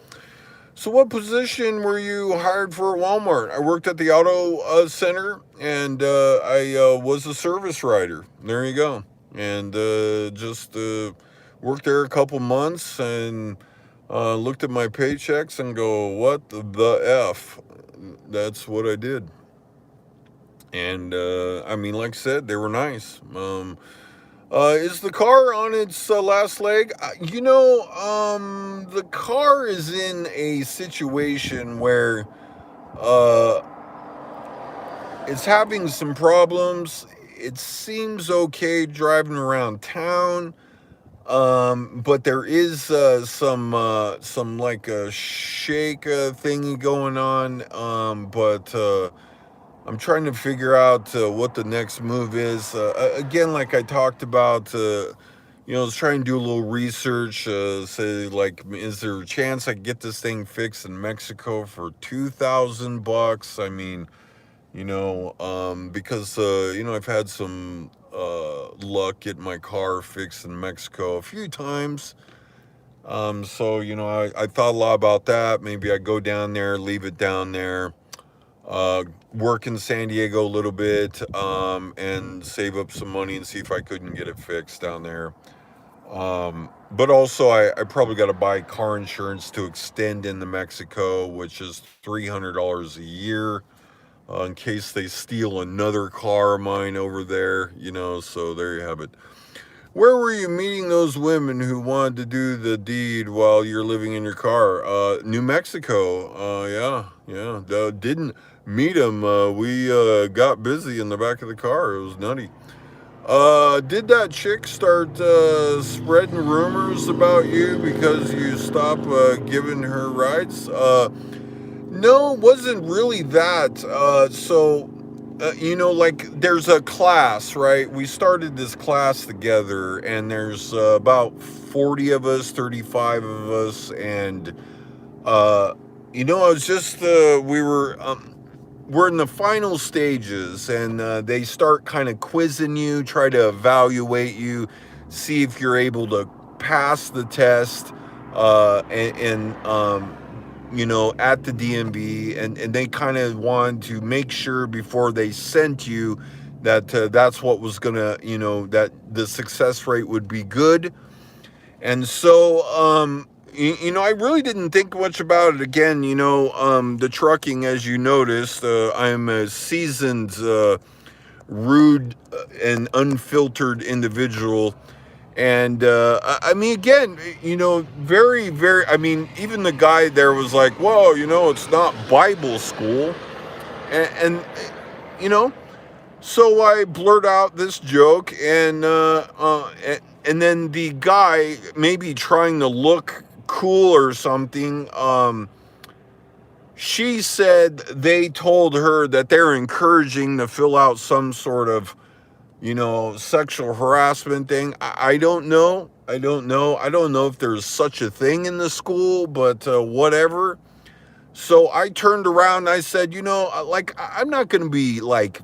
So, what position were you hired for at Walmart? I worked at the auto center, and I was a service writer. There you go, and just worked there a couple months, and looked at my paychecks and go, "What the f?" That's what I did. And I mean, like I said, they were nice. Is the car on its last leg? The car is in a situation where uh, it's having some problems. It seems okay driving around town, but there is some like a shake thingy going on. But I'm trying to figure out what the next move is. Again, like I talked about, I was trying to do a little research. Say, like, is there a chance I can get this thing fixed in Mexico for $2,000? I mean, because I've had some luck getting my car fixed in Mexico a few times. So I thought a lot about that. Maybe I go down there, leave it down there, work in San Diego a little bit, and save up some money and see if I couldn't get it fixed down there. But also, I probably got to buy car insurance to extend into Mexico, which is $300 a year, in case they steal another car of mine over there, so there you have it. Where were you meeting those women who wanted to do the deed while you're living in your car? New Mexico. Yeah. Didn't meet them. We got busy in the back of the car. It was nutty. Did that chick start spreading rumors about you because you stopped giving her rides? No, it wasn't really that. Like there's a class, right? We started this class together, and there's about 40 of us, 35 of us, and I was just we're in the final stages, and they start kind of quizzing you, try to evaluate you, see if you're able to pass the test, at the DMV, and they kind of wanted to make sure before they sent you that that's what was gonna, that the success rate would be good. And so, I really didn't think much about it. Again, the trucking, as you noticed, I'm a seasoned, rude, and unfiltered individual. And I mean, again, very, very, I mean, even the guy there was like, whoa, it's not Bible school. And so I blurt out this joke, and then the guy, maybe trying to look cool or something, she said they told her that they're encouraging to fill out some sort of, sexual harassment thing. I don't know. I don't know if there's such a thing in the school, but whatever. So I turned around and I said, I'm not going to be like,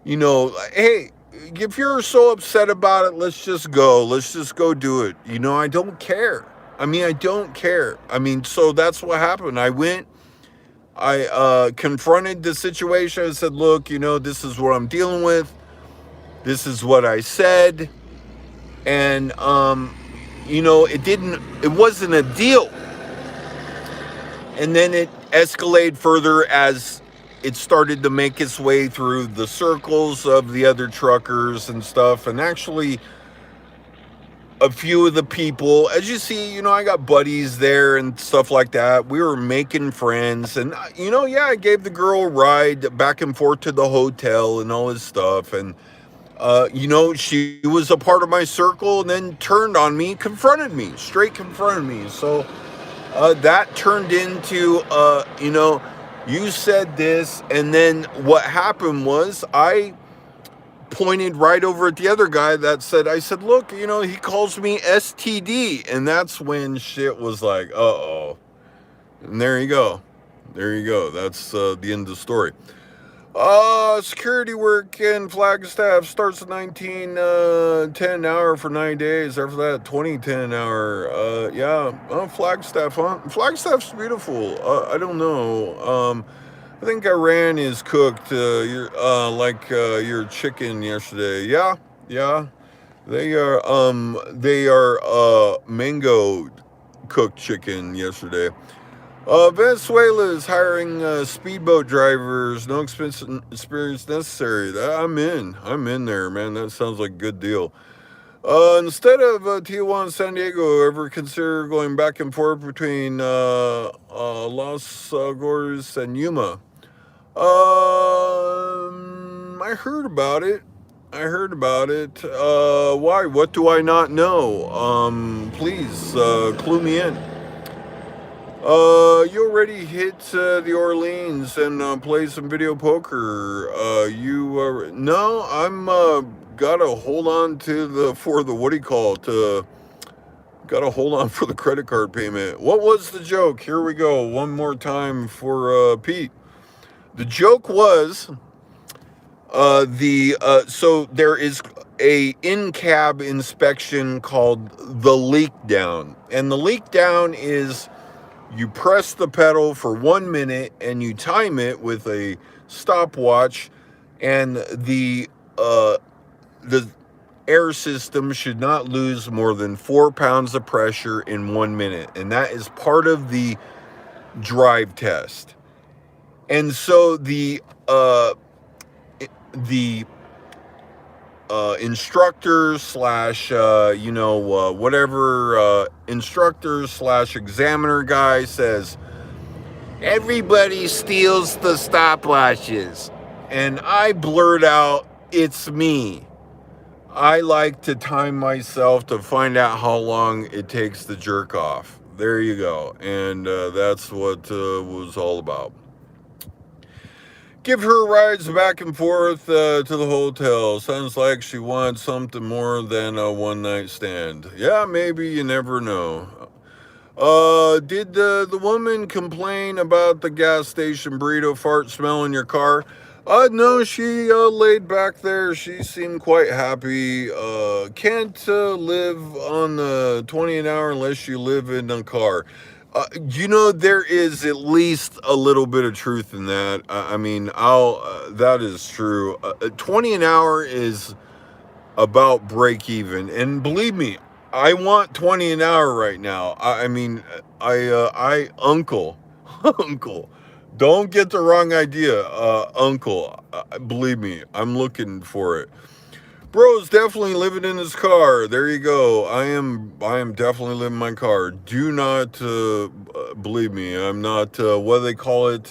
hey, if you're so upset about it, let's just go. Let's just go do it. I don't care. I mean, I don't care. I mean, so that's what happened. I went, I confronted the situation. I said, look, this is what I'm dealing with. This is what I said. And, it wasn't a deal. And then it escalated further as it started to make its way through the circles of the other truckers and stuff. And actually, a few of the people, as you see, I got buddies there and stuff like that. We were making friends. And, I gave the girl a ride back and forth to the hotel and all this stuff. And, she was a part of my circle and then turned on me, straight confronted me. So, that turned into, you said this. And then what happened was I pointed right over at the other guy I said, look, he calls me STD. And that's when shit was like, uh-oh. And there you go. That's the end of the story. Security work in Flagstaff starts at 19.10 an hour for 9 days. After that, 20.10 an hour. Flagstaff, huh? Flagstaff's beautiful. I don't know. I think Iran is cooked. Your chicken yesterday. Yeah. They are mango cooked chicken yesterday. Venezuela is hiring speedboat drivers. No experience necessary. I'm in there, man. That sounds like a good deal. Instead of Tijuana, San Diego, ever consider going back and forth between Los Gordos and Yuma? I heard about it. Why? What do I not know? Please clue me in. You already hit the Orleans and play some video poker. No, I'm gotta hold on to gotta hold on for the credit card payment. What was the joke? Here we go, one more time for Pete. The joke was so there is a in-cab inspection called the leak down, and the leak down is you press the pedal for 1 minute and you time it with a stopwatch, and the air system should not lose more than 4 pounds of pressure in 1 minute, and that is part of the drive test. And so the instructor slash instructor slash examiner guy says, everybody steals the stopwatches. And I blurt out, it's me. I like to time myself to find out how long it takes to jerk off. There you go. And that's what was all about. Give her rides back and forth to the hotel. Sounds like she wants something more than a one-night stand. Yeah, maybe, you never know. Did the woman complain about the gas station burrito fart smell in your car? No, she laid back there. She seemed quite happy. Can't live on the 20 an hour unless you live in a car. There is at least a little bit of truth in that. That is true. 20 an hour is about break even. And believe me, I want 20 an hour right now. Uncle, uncle, don't get the wrong idea. Uncle, believe me, I'm looking for it. Bro's definitely living in his car. There you go. I am definitely living in my car. Do not believe me. I'm not. What do they call it?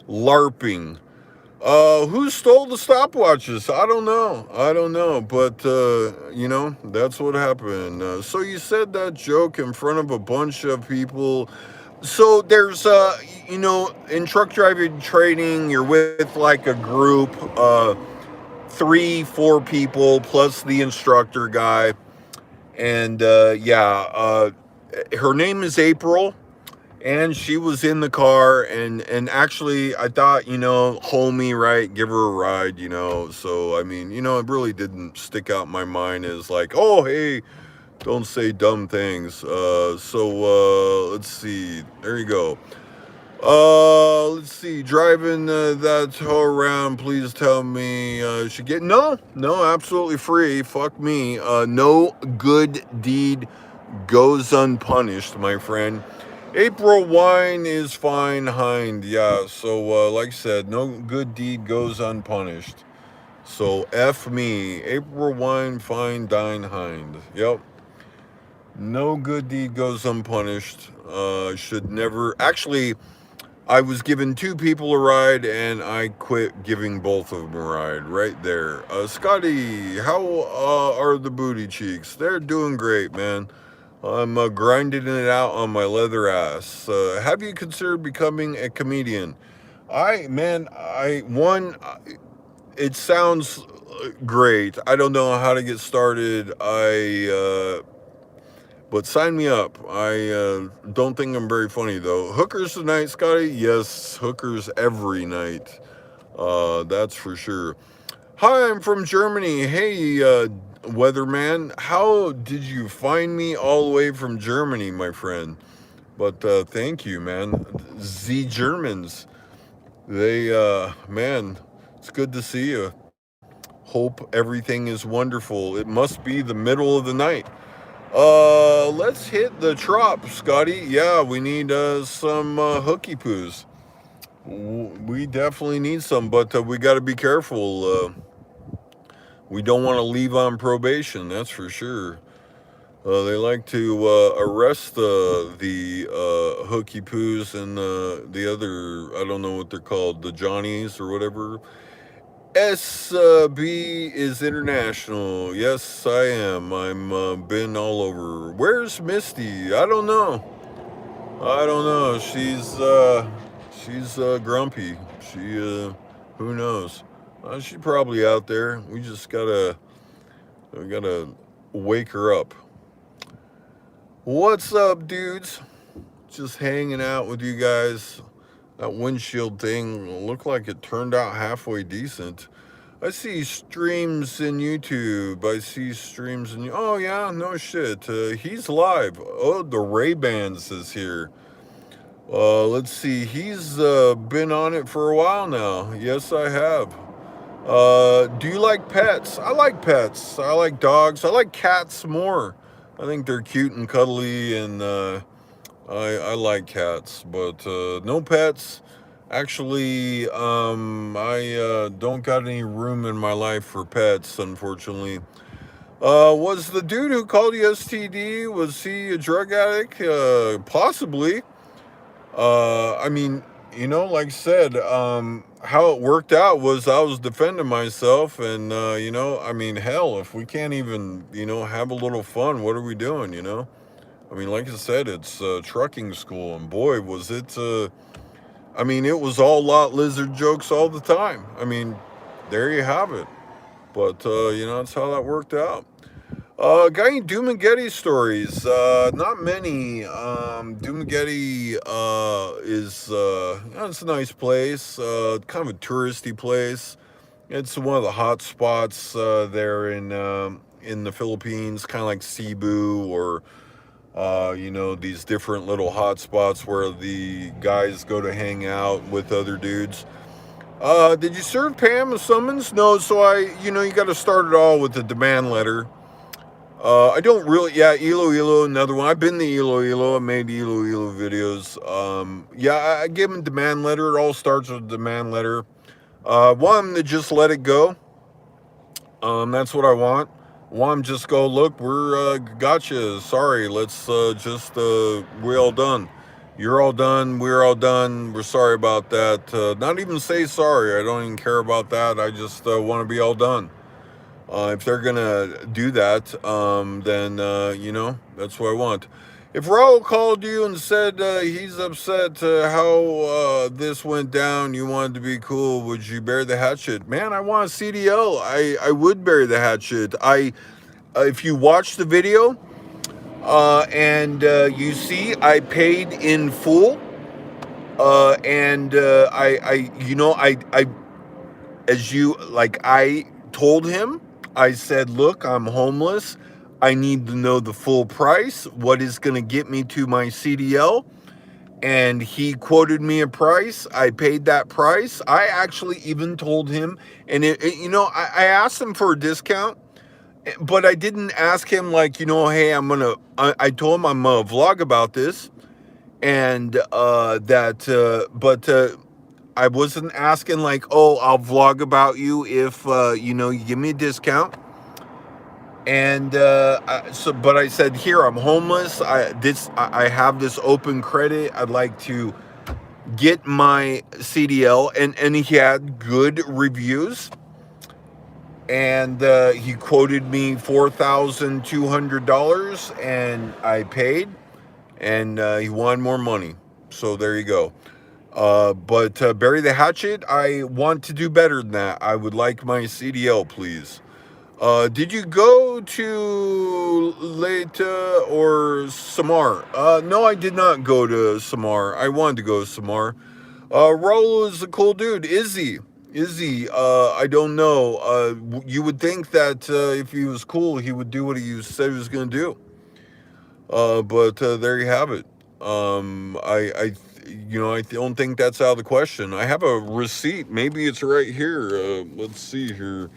LARPing. Who stole the stopwatches? I don't know. But that's what happened. So you said that joke in front of a bunch of people. So there's in truck driving training, you're with like a group. 3-4 people plus the instructor guy, and her name is April, and she was in the car, and actually I thought, homie, right, give her a ride, so it really didn't stick out in my mind as like, oh hey, don't say dumb things. Let's see, there you go. Let's see. Driving that tow around. Please tell me. Should get no, absolutely free. Fuck me. No good deed goes unpunished, my friend. April wine is fine hind. Yeah. So, like I said, no good deed goes unpunished. So F me. April wine fine dine hind. Yep. No good deed goes unpunished. Should never actually. I was giving two people a ride, and I quit giving both of them a ride right there. Scotty, how are the booty cheeks? They're doing great, man. I'm grinding it out on my leather ass. Have you considered becoming a comedian? It sounds great. I don't know how to get started. But sign me up. I don't think I'm very funny, though. Hookers tonight, Scotty? Yes, hookers every night. That's for sure. Hi, I'm from Germany. Hey, weatherman. How did you find me all the way from Germany, my friend? But thank you, man. The Germans. Man, it's good to see you. Hope everything is wonderful. It must be the middle of the night. Let's hit the trop, Scotty. Yeah, we need some hooky poos. We definitely need some, but we got to be careful. We don't want to leave on probation, that's for sure. They like to arrest the hooky poos and the other, I don't know what they're called, the Johnnies or whatever. SB is international. Yes, I am. I'm been all over. Where's Misty? I don't know. I don't know. She's grumpy. Who knows? She's probably out there. We gotta wake her up. What's up, dudes? Just hanging out with you guys. That windshield thing looked like it turned out halfway decent. I see streams in YouTube. I see streams in. Oh yeah, no shit. He's live. Oh, the Ray-Bans is here. Let's see. He's been on it for a while now. Yes, I have. Do you like pets? I like pets. I like dogs. I like cats more. I think they're cute and cuddly, and I like cats, but no pets. Actually, I don't got any room in my life for pets, unfortunately. Was the dude who called you STD, was he a drug addict? Possibly. I mean, like I said, how it worked out was I was defending myself, and I mean, hell, if we can't even, have a little fun, what are we doing, I mean, like I said, it's trucking school, and boy, was it, I mean, it was all lot lizard jokes all the time. I mean, there you have it. But, that's how that worked out. Got any Doomageddon stories? Not many. Doomageddon is, it's a nice place, kind of a touristy place. It's one of the hot spots there in the Philippines, kind of like Cebu or these different little hot spots where the guys go to hang out with other dudes. Did you serve Pam a summons? No, so you got to start it all with the demand letter. I don't really, yeah, Ilo, another one. I've been to Ilo, I made Ilo videos. Yeah, I gave him a demand letter. It all starts with a demand letter. Want him to just let it go. That's what I want. Want him just go, look, we're, gotcha. Sorry, let's, we're all done. You're all done. We're all done. We're sorry about that. Not even say sorry. I don't even care about that. I just, want to be all done. If they're gonna do that, then that's what I want. If Raul called you and said he's upset how this went down, you wanted to be cool, would you bury the hatchet? Man, I want a CDL. I would bury the hatchet. If you watch the video and you see, I paid in full, and I told him. I said, look, I'm homeless. I need to know the full price. What is going to get me to my CDL? and he quoted me a price. I paid that price. I actually even told him, and I asked him for a discount, but I didn't ask him like, hey, I told him I'm gonna vlog about this, and but I wasn't asking like, oh, I'll vlog about you if you give me a discount. And but I said, here, I'm homeless. I have this open credit. I'd like to get my CDL, and he had good reviews, and he quoted me $4,200, and I paid, and he wanted more money. So there you go. But bury the hatchet. I want to do better than that. I would like my CDL, please. Did you go to Leta or Samar? No, I did not go to Samar. I wanted to go to Samar. Raul is a cool dude. Is he? I don't know. You would think that if he was cool, he would do what he said he was going to do. But there you have it. I don't think that's out of the question. I have a receipt. Maybe it's right here. Let's see here.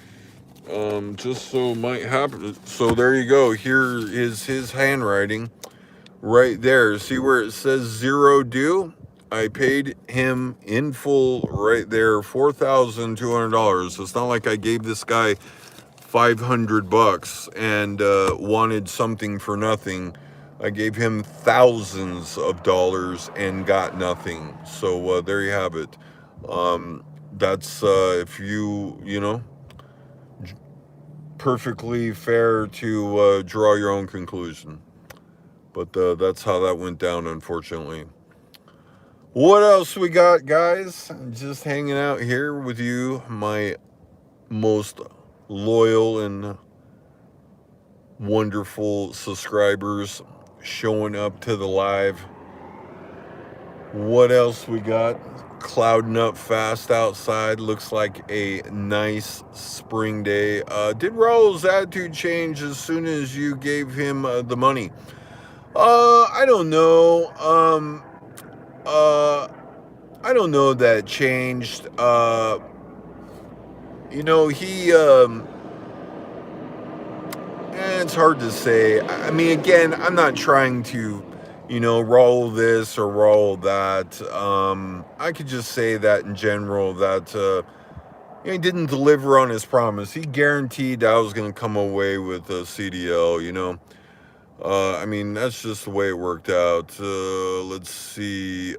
Just so it might happen. So there you go. Here is his handwriting right there. See where it says zero due? I paid him in full right there, $4,200. It's not like I gave this guy $500 and wanted something for nothing. I gave him thousands of dollars and got nothing. So there you have it. That's if perfectly fair to draw your own conclusion. But that's how that went down, unfortunately. What else we got, guys? Just hanging out here with you, my most loyal and wonderful subscribers showing up to the live. What else we got? Clouding up fast outside. Looks like a nice spring day. Did Raul's attitude change as soon as you gave him the money? I don't know. I don't know that it changed. He it's hard to say. I mean, again, I'm not trying to, roll this or roll that. I could just say that in general that he didn't deliver on his promise. He guaranteed I was going to come away with a CDL, I mean, that's just the way it worked out. Let's see.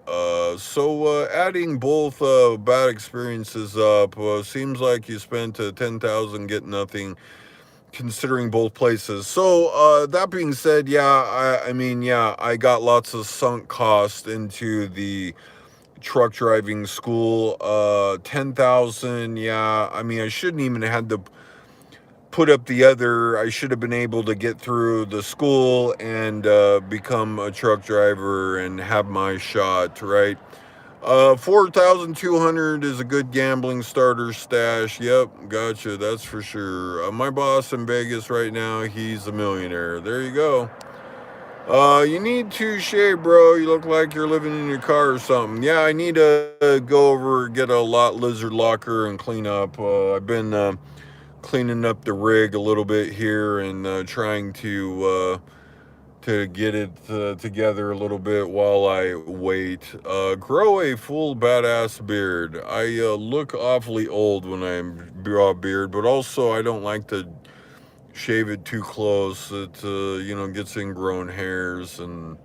So adding both bad experiences up, seems like you spent $10,000, get nothing, considering both places. So that being said, yeah, I got lots of sunk cost into the truck driving school. 10,000, yeah. I mean, I shouldn't even have had to put up the other. I should have been able to get through the school and become a truck driver and have my shot, right? 4,200 is a good gambling starter stash. Yep, gotcha, that's for sure. My boss in Vegas right now, he's a millionaire. There you go. You need to shave, bro. You look like you're living in your car or something. Yeah, I need to go over, get a lot lizard locker and clean up. I've been cleaning up the rig a little bit here and trying to get it together a little bit while I wait. Grow a full badass beard. I look awfully old when I draw a beard, but also I don't like to shave it too close. It gets ingrown hairs and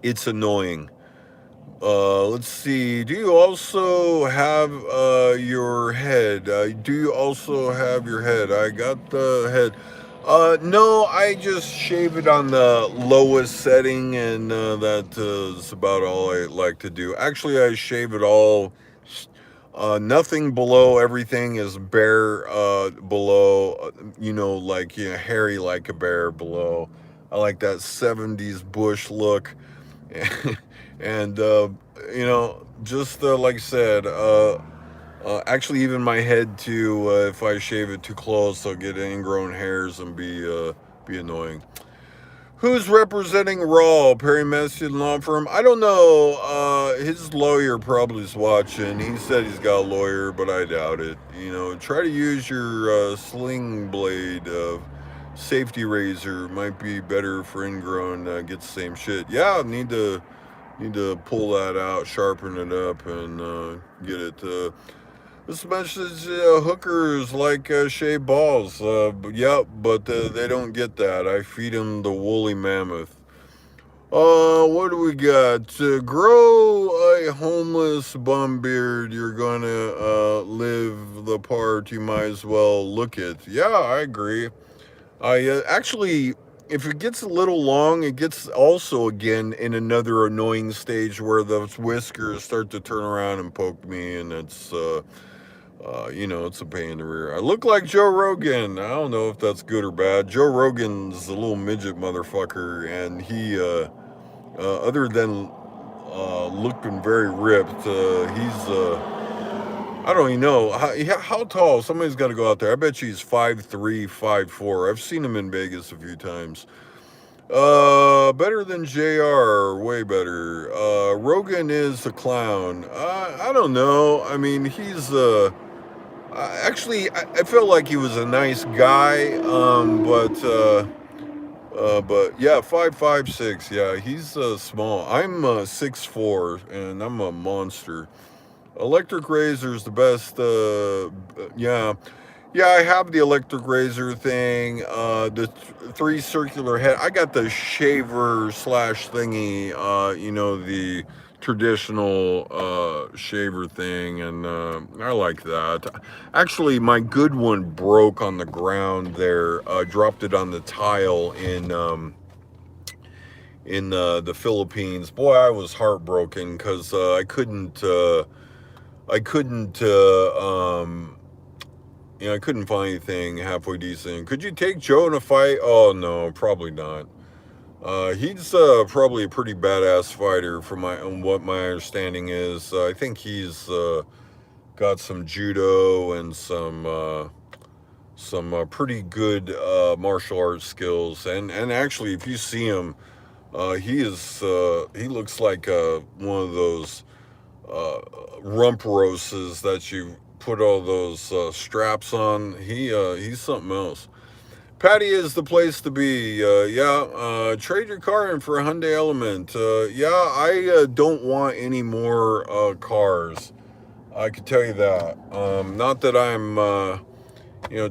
it's annoying. Let's see. Do you also have your head? Do you also have your head? I got the head. No, I just shave it on the lowest setting, and that is about all I like to do. Actually, I shave it all. Nothing below. Everything is bare below. Hairy like a bear below. I like that 70s bush look. And just like I said, actually even my head too, if I shave it too close, I'll get ingrown hairs and be annoying. Who's representing Raw? Perry Mason Law Firm? I don't know. His lawyer probably is watching. He said he's got a lawyer, but I doubt it. You know, try to use your sling blade safety razor. Might be better for ingrown. Get the same shit. Yeah, need to pull that out, sharpen it up, and get it. This message, hookers like shave balls. But they don't get that. I feed them the woolly mammoth. What do we got? To grow a homeless bum beard, you're gonna live the part. You might as well look it. Yeah, I agree. I actually, if it gets a little long, it gets also again in another annoying stage where those whiskers start to turn around and poke me, and it's a pain in the rear. I look like Joe Rogan. I don't know if that's good or bad. Joe Rogan's a little midget motherfucker, and he, other than looking very ripped, I don't even know. How tall? Somebody's got to go out there. I bet you he's 5'3", 5'4". I've seen him in Vegas a few times. Better than JR, way better. Rogan is a clown. I don't know. I mean, he's, actually, I felt like he was a nice guy, but yeah, 5'6". Yeah, he's small. I'm 6'4", and I'm a monster. Electric razor is the best. Yeah, yeah. I have the electric razor thing. The three circular head. I got the shaver slash thingy. The traditional shaver thing, and I like that. Actually, my good one broke on the ground there. Dropped it on the tile in the Philippines. Boy, I was heartbroken because I couldn't find anything halfway decent. Could you take Joe in a fight? Oh no, probably not. He's probably a pretty badass fighter, from what my understanding is. I think he's got some judo and some pretty good martial arts skills. And actually, if you see him, he looks like one of those rump roses that you put all those straps on. He's something else. Patty is the place to be. Trade your car in for a Hyundai Element. I don't want any more cars. I can tell you that. Not that I'm,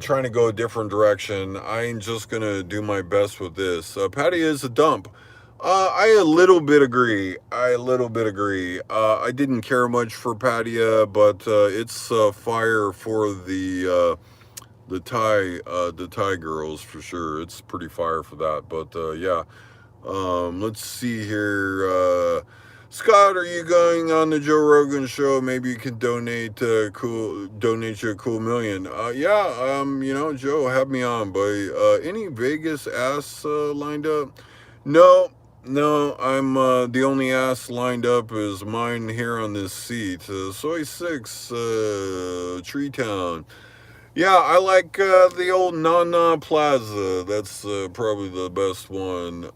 trying to go a different direction. I'm just gonna do my best with this. Patty is a dump. I a little bit agree. I didn't care much for Patia, but it's fire for the Thai girls for sure. It's pretty fire for that. But yeah. Let's see here. Scott, are you going on the Joe Rogan show? Maybe you can donate you a cool million. Joe, have me on, boy. Any Vegas ass lined up? No, no, I'm the only ass lined up is mine here on this seat. Soy 6, Tree Town. Yeah, I like the old Nana Plaza. That's probably the best one.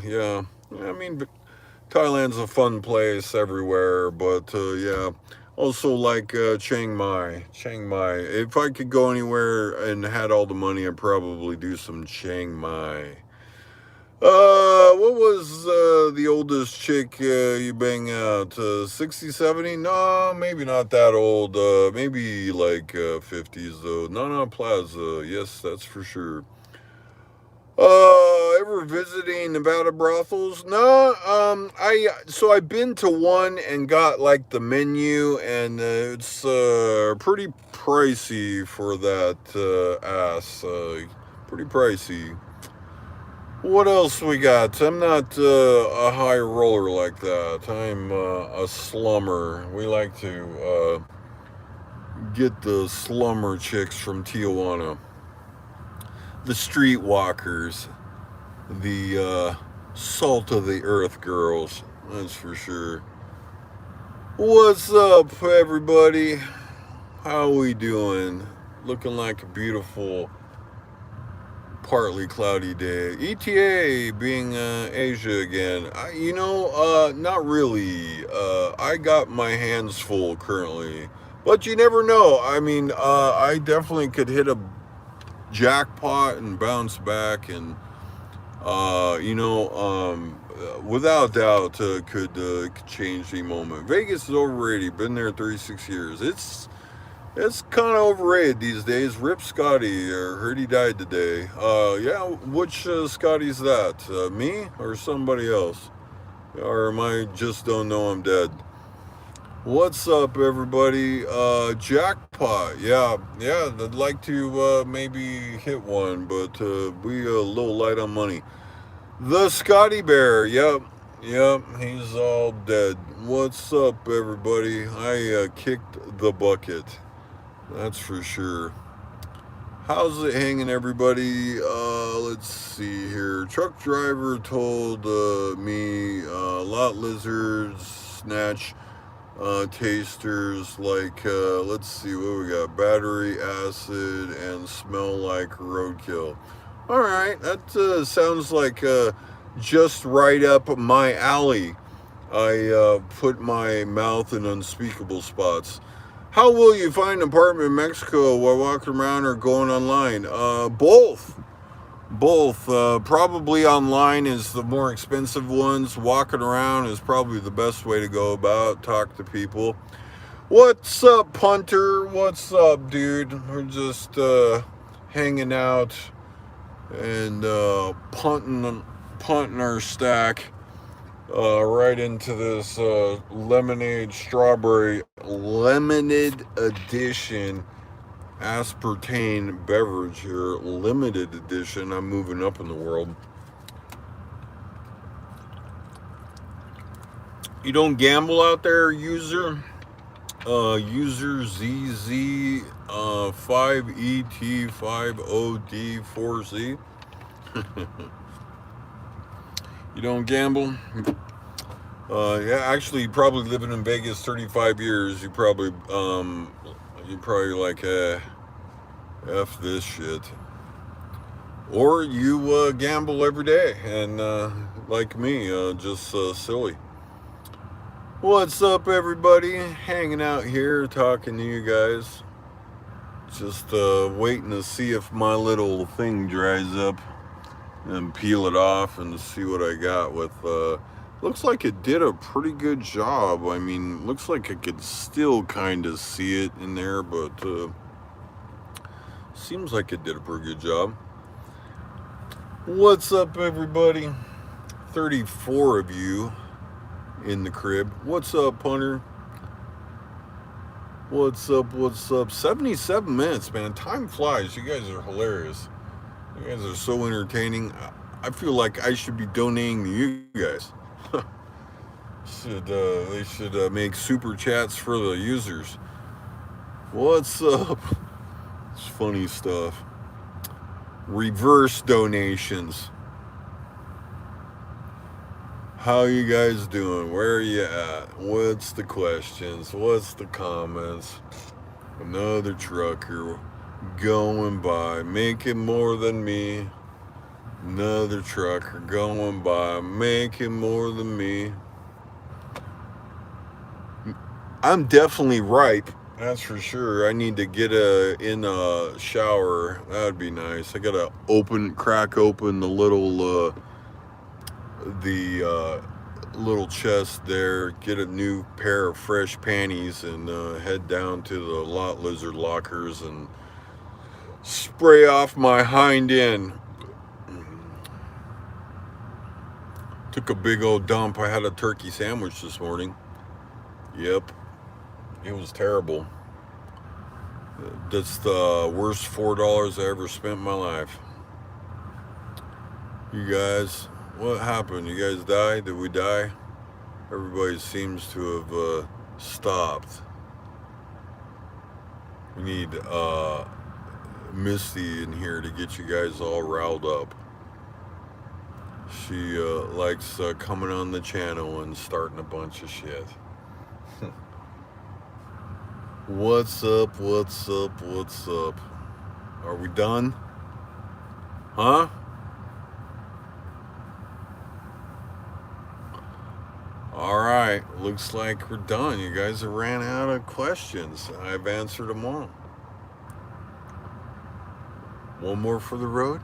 Yeah. I mean, Thailand's a fun place everywhere, but yeah. Also like Chiang Mai. Chiang Mai. If I could go anywhere and had all the money, I'd probably do some Chiang Mai. What was the oldest chick you bang out? 60, 70? No, maybe not that old. Maybe like 50s though. Nana Plaza, yes, that's for sure. Ever visiting Nevada brothels? No, I've been to one and got like the menu, and it's pretty pricey for that ass. Pretty pricey. What else we got? I'm not a high roller like that. I'm a slummer. We like to get the slummer chicks from Tijuana. The streetwalkers. The salt of the earth girls. That's for sure. What's up, everybody? How we doing? Looking like a beautiful partly cloudy day. ETA being Asia again. Not really. I got my hands full currently, but you never know. I mean, I definitely could hit a jackpot and bounce back, and without doubt, could change the moment. Vegas is overrated. Been there 36 years. It's kind of overrated these days. Rip Scotty, or heard he died today. Yeah, which Scotty's that? Me or somebody else? Or am I just don't know I'm dead? What's up, everybody? Jackpot. Yeah. I'd like to maybe hit one, but we a little light on money. The Scotty Bear. Yep. He's all dead. What's up, everybody? I kicked the bucket. That's for sure. How's it hanging, everybody? Let's see here. Truck driver told me lot lizards snatch tasters like, let's see what we got. Battery acid and smell like roadkill. All right, that sounds like just right up my alley. I put my mouth in unspeakable spots. How will you find an apartment in Mexico while walking around or going online? Both. Probably online is the more expensive ones. Walking around is probably the best way to go about. Talk to people. What's up, punter? What's up, dude? We're just hanging out and punting our stack. Right into this lemonade strawberry limited edition aspartame beverage here. Limited edition. I'm moving up in the world. You don't gamble out there, user? User ZZ 5ET50D4Z. You don't gamble? Yeah, actually, you probably living in Vegas 35 years. You probably like, F this shit. Or you gamble every day, and like me, just silly. What's up, everybody? Hanging out here, talking to you guys. Just waiting to see if my little thing dries up and peel it off and see what I got with looks like it did a pretty good job. I mean, looks like I could still kind of see it in there, but seems like it did a pretty good job. What's up, everybody? 34 of you in the crib. What's up, punter? What's up? 77 minutes, man. Time flies. You guys are hilarious. You guys are so entertaining. I feel like I should be donating to you guys. They should make super chats for the users. What's up? It's funny stuff. Reverse donations. How you guys doing? Where are you at? What's the questions? What's the comments? Another trucker going by, making more than me. Another trucker going by, making more than me. I'm definitely ripe, that's for sure. I need to get in a shower. That'd be nice. I gotta crack open the little little chest there, get a new pair of fresh panties, and head down to the lot lizard lockers and spray off my hind end. Took a big old dump. I had a turkey sandwich this morning. Yep. It was terrible. That's the worst $4 I ever spent in my life. You guys, what happened? You guys died? Did we die? Everybody seems to have stopped. We need Misty in here to get you guys all riled up. She likes coming on the channel and starting a bunch of shit. What's up? Are we done? Huh? All right. Looks like we're done. You guys have ran out of questions. I've answered them all. One more for the road?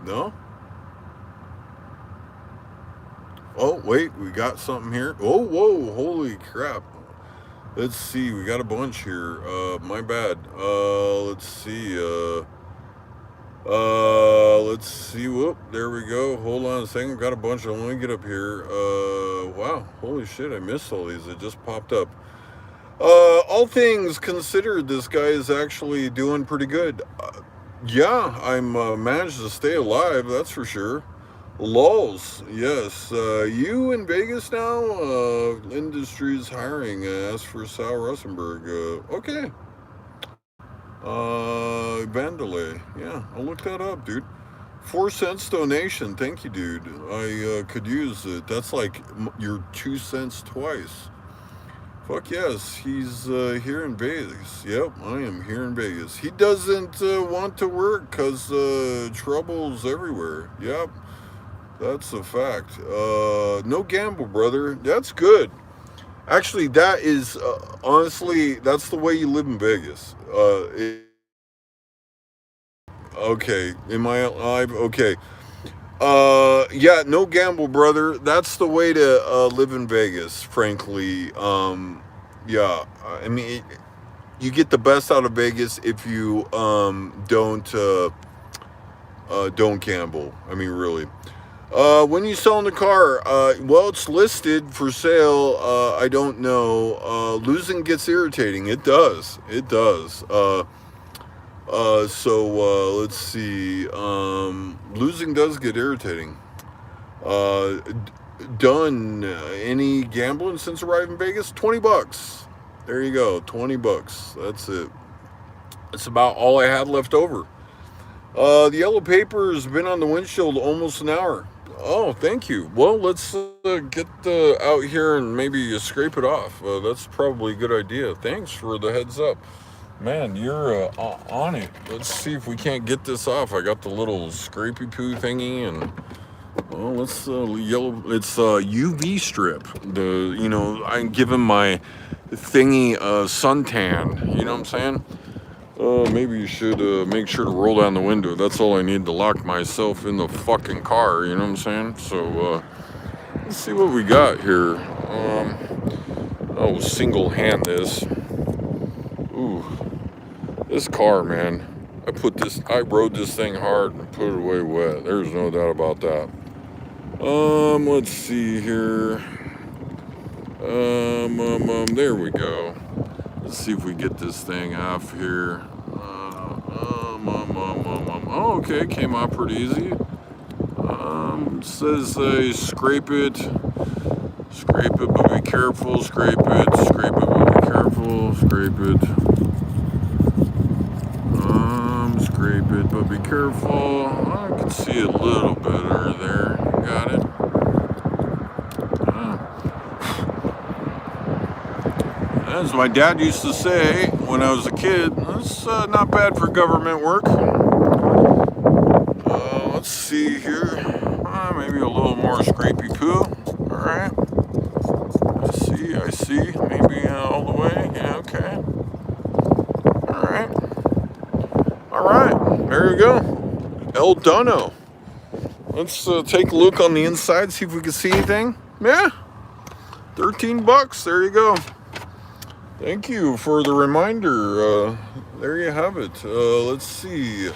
No? Oh, wait. We got something here. Oh, whoa. Holy crap. Let's see. We got a bunch here. My bad. Let's see. Let's see. Whoop, there we go. Hold on a second. Got a bunch of them. Let me get up here. Wow. Holy shit. I missed all these. It just popped up. All things considered, this guy is actually doing pretty good. Yeah, I'm managed to stay alive. That's for sure. Lols, yes. You in Vegas now? Industries hiring. Ask for Sal Rosenberg. Okay. Vandalay. Yeah, I'll look that up, dude. 4 cents donation. Thank you, dude. I could use it. That's like your 2 cents twice. Fuck yes, he's here in Vegas. Yep, I am here in Vegas. He doesn't want to work because trouble's everywhere. Yep, that's a fact. No gamble, brother. That's good. Actually, that is honestly, that's the way you live in Vegas. Okay, am I alive? Okay. Yeah, no gamble, brother. That's the way to live in Vegas, frankly. Yeah, I mean, you get the best out of Vegas if you don't gamble. I mean, really. When you selling the car, well, it's listed for sale. I don't know. Losing gets irritating. It does. It does. Let's see. Losing does get irritating. Done any gambling since arriving in Vegas? $20. There you go. $20. That's it. That's about all I had left over. The yellow paper has been on the windshield almost an hour. Oh, thank you. Well, let's get out here and maybe scrape it off. That's probably a good idea. Thanks for the heads up. Man, you're on it. Let's see if we can't get this off. I got the little scrapey poo thingy, and well, let's yellow. It's UV strip. I'm giving my thingy suntan. You know what I'm saying? Maybe you should make sure to roll down the window. That's all I need to lock myself in the fucking car. You know what I'm saying? So let's see what we got here. Single hand this. Ooh. This car, man, I rode this thing hard and put it away wet. There's no doubt about that. Let's see here. There we go. Let's see if we get this thing off here. Oh, okay, came out pretty easy. It says scrape it, but be careful. Scrape it, but be careful. Scrape it. Scrape it, but be careful. I can see a little better there. Got it. As my dad used to say when I was a kid, that's not bad for government work. Let's see here. Maybe a little more scrapey poo. Alright. I see. Maybe all the way. Yeah, okay. Alright. There you go. El Dono. Let's take a look on the inside, see if we can see anything. Yeah. $13. There you go. Thank you for the reminder. There you have it. Let's see.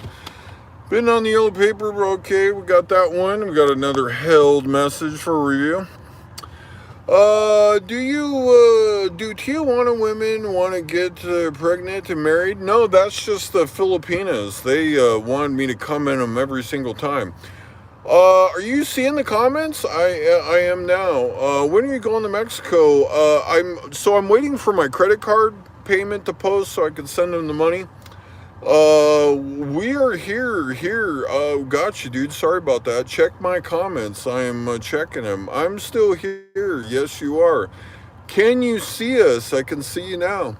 Been on the yellow paper. Okay, we got that one. We got another held message for review. Do Tijuana women want to get pregnant and married? No, that's just the Filipinas. They wanted me to comment them every single time. Are you seeing the comments? I am now. When are you going to Mexico? I'm waiting for my credit card payment to post so I can send them the money. We are here. Got you, dude. Sorry about that. Check my comments. I am checking them. I'm still here. Yes, you are. Can you see us? I can see you now.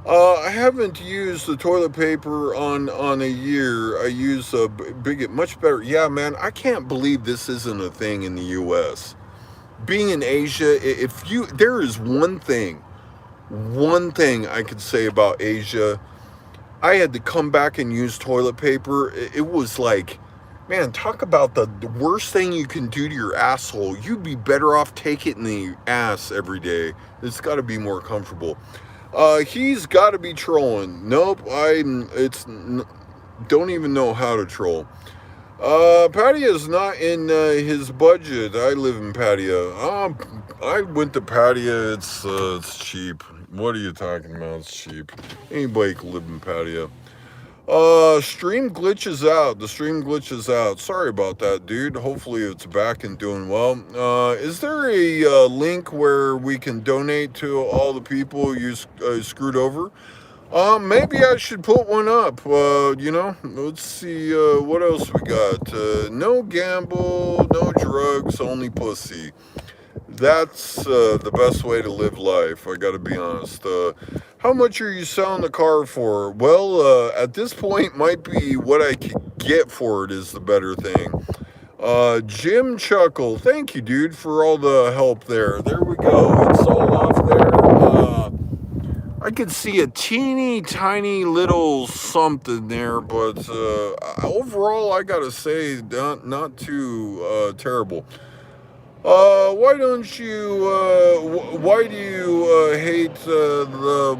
I haven't used the toilet paper on a year. I use a big, much better. Yeah, man, I can't believe this isn't a thing in the U.S. Being in Asia, if you, there is one thing I could say about Asia. I had to come back and use toilet paper. It was like, man, talk about the worst thing you can do to your asshole. You'd be better off take it in the ass every day. It's got to be more comfortable. He's got to be trolling. Nope, don't even know how to troll. Padia's not in his budget. I live in Padia. I went to Padia. It's cheap. What are you talking about? It's cheap. Anybody can live in Padia. Stream glitches out. The stream glitches out. Sorry about that, dude. Hopefully it's back and doing well. Is there a link where we can donate to all the people you screwed over? Maybe I should put one up. Let's see, what else we got? No gamble, no drugs, only pussy. That's the best way to live life, I gotta be honest. How much are you selling the car for? Well, at this point, might be what I could get for it is the better thing. Jim Chuckle, thank you, dude, for all the help there. There we go. It's all off there. I could see a teeny tiny little something there, but overall, I gotta say, not too terrible. Why don't you? Why do you hate the?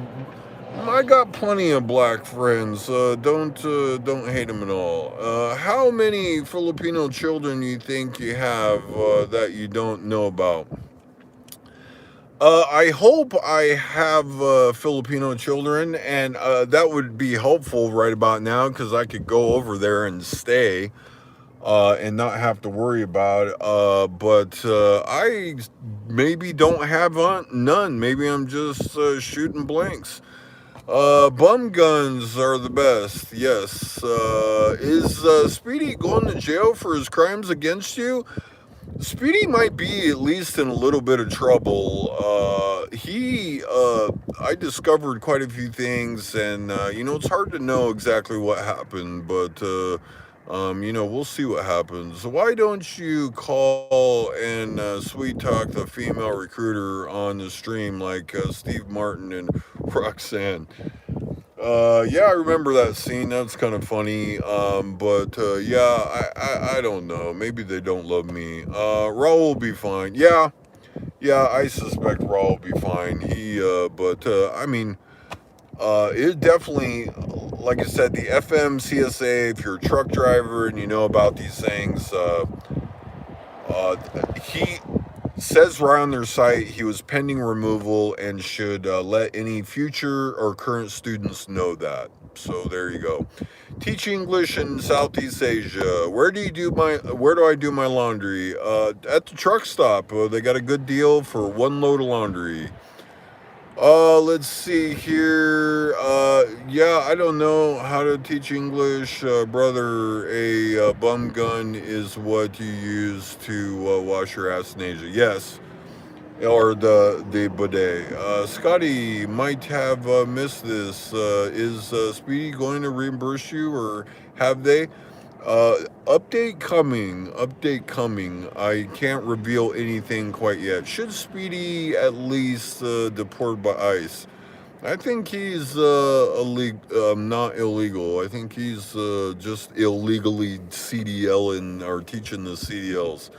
I got plenty of black friends. Don't hate them at all. How many Filipino children do you think you have that you don't know about? I hope I have Filipino children, and that would be helpful right about now because I could go over there and stay and not have to worry about it. But I maybe don't have none. Maybe I'm just shooting blanks. Bum guns are the best. Yes. Is Speedy going to jail for his crimes against you? Speedy might be at least in a little bit of trouble. I discovered quite a few things, and it's hard to know exactly what happened, but we'll see what happens. Why don't you call and sweet talk the female recruiter on the stream like Steve Martin and Roxanne? Yeah, I remember that scene. That's kind of funny. But yeah, I don't know. Maybe they don't love me. Raul will be fine. Yeah, I suspect Raul will be fine. But I mean, it definitely, like I said, the FMCSA. If you're a truck driver and you know about these things, he says right on their site he was pending removal and should let any future or current students know that. So there you go. Teach English in Southeast Asia. Where do I do my laundry? At the truck stop. They got a good deal for one load of laundry. Let's see here. Yeah, I don't know how to teach English, brother. A bum gun is what you use to wash your ass in Asia. Yes, or the bidet. Scotty might have missed this. Is Speedy going to reimburse you, or have they? Update coming. Update coming. I can't reveal anything quite yet. Should Speedy at least deport by ICE? I think he's not illegal. I think he's just illegally CDLing or teaching the CDLs.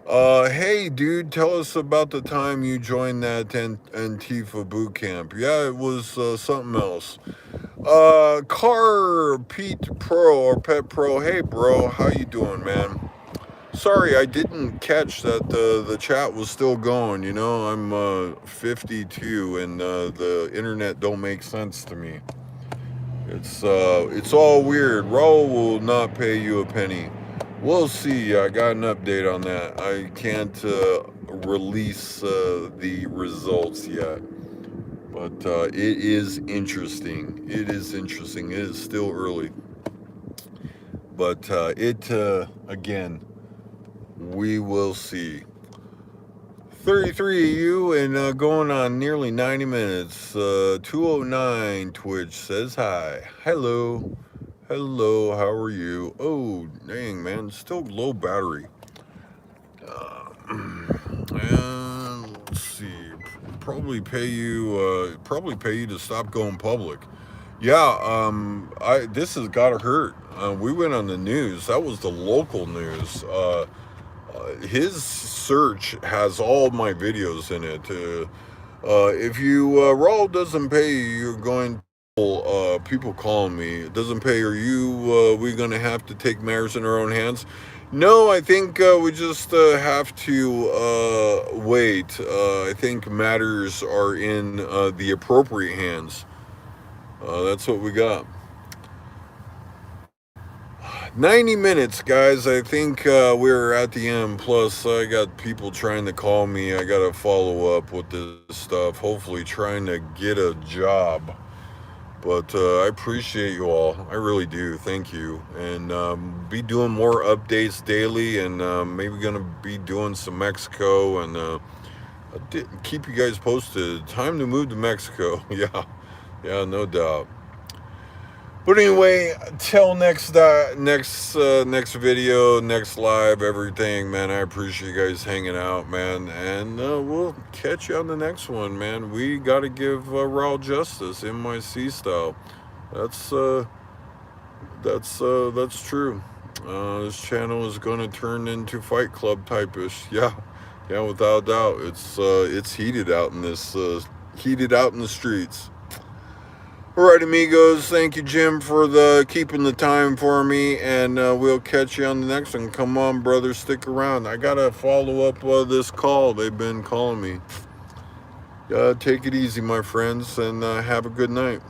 Hey, dude, tell us about the time you joined that Antifa boot camp. Yeah, it was something else. Car Pete Pro or Pet Pro. Hey, bro, how you doing, man? Sorry, I didn't catch that the chat was still going. I'm 52, and the internet don't make sense to me. It's all weird. Raul will not pay you a penny. We'll see. I got an update on that. I can't release the results yet, but it is interesting. It is interesting. It is still early, but again, we will see. 33 of you and going on nearly 90 minutes. 209 Twitch says hi. Hello. Hello, how are you? Oh, dang, man. Still low battery. And let's see. Probably pay you to stop going public. Yeah, this has gotta hurt. We went on the news. That was the local news. His search has all my videos in it. If you Raul doesn't pay you, you're going to people calling me. It doesn't pay. Are you? We gonna have to take matters in our own hands? No, I think we just have to wait. I think matters are in the appropriate hands. That's what we got. 90 minutes, guys. I think we're at the end. Plus, I got people trying to call me. I got to follow up with this stuff. Hopefully, trying to get a job. But I appreciate you all. I really do. Thank you. And be doing more updates daily. And maybe going to be doing some Mexico. And keep you guys posted. Time to move to Mexico. Yeah. Yeah, no doubt. But anyway, till next video, next live, everything, man. I appreciate you guys hanging out, man, and we'll catch you on the next one, man. We got to give Raw justice, NYC style. That's true. This channel is gonna turn into Fight Club type-ish. Yeah, without doubt. It's heated out in the streets. All right, amigos. Thank you, Jim, for keeping the time for me, and we'll catch you on the next one. Come on, brother, stick around. I gotta follow up this call. They've been calling me. Take it easy, my friends, and have a good night.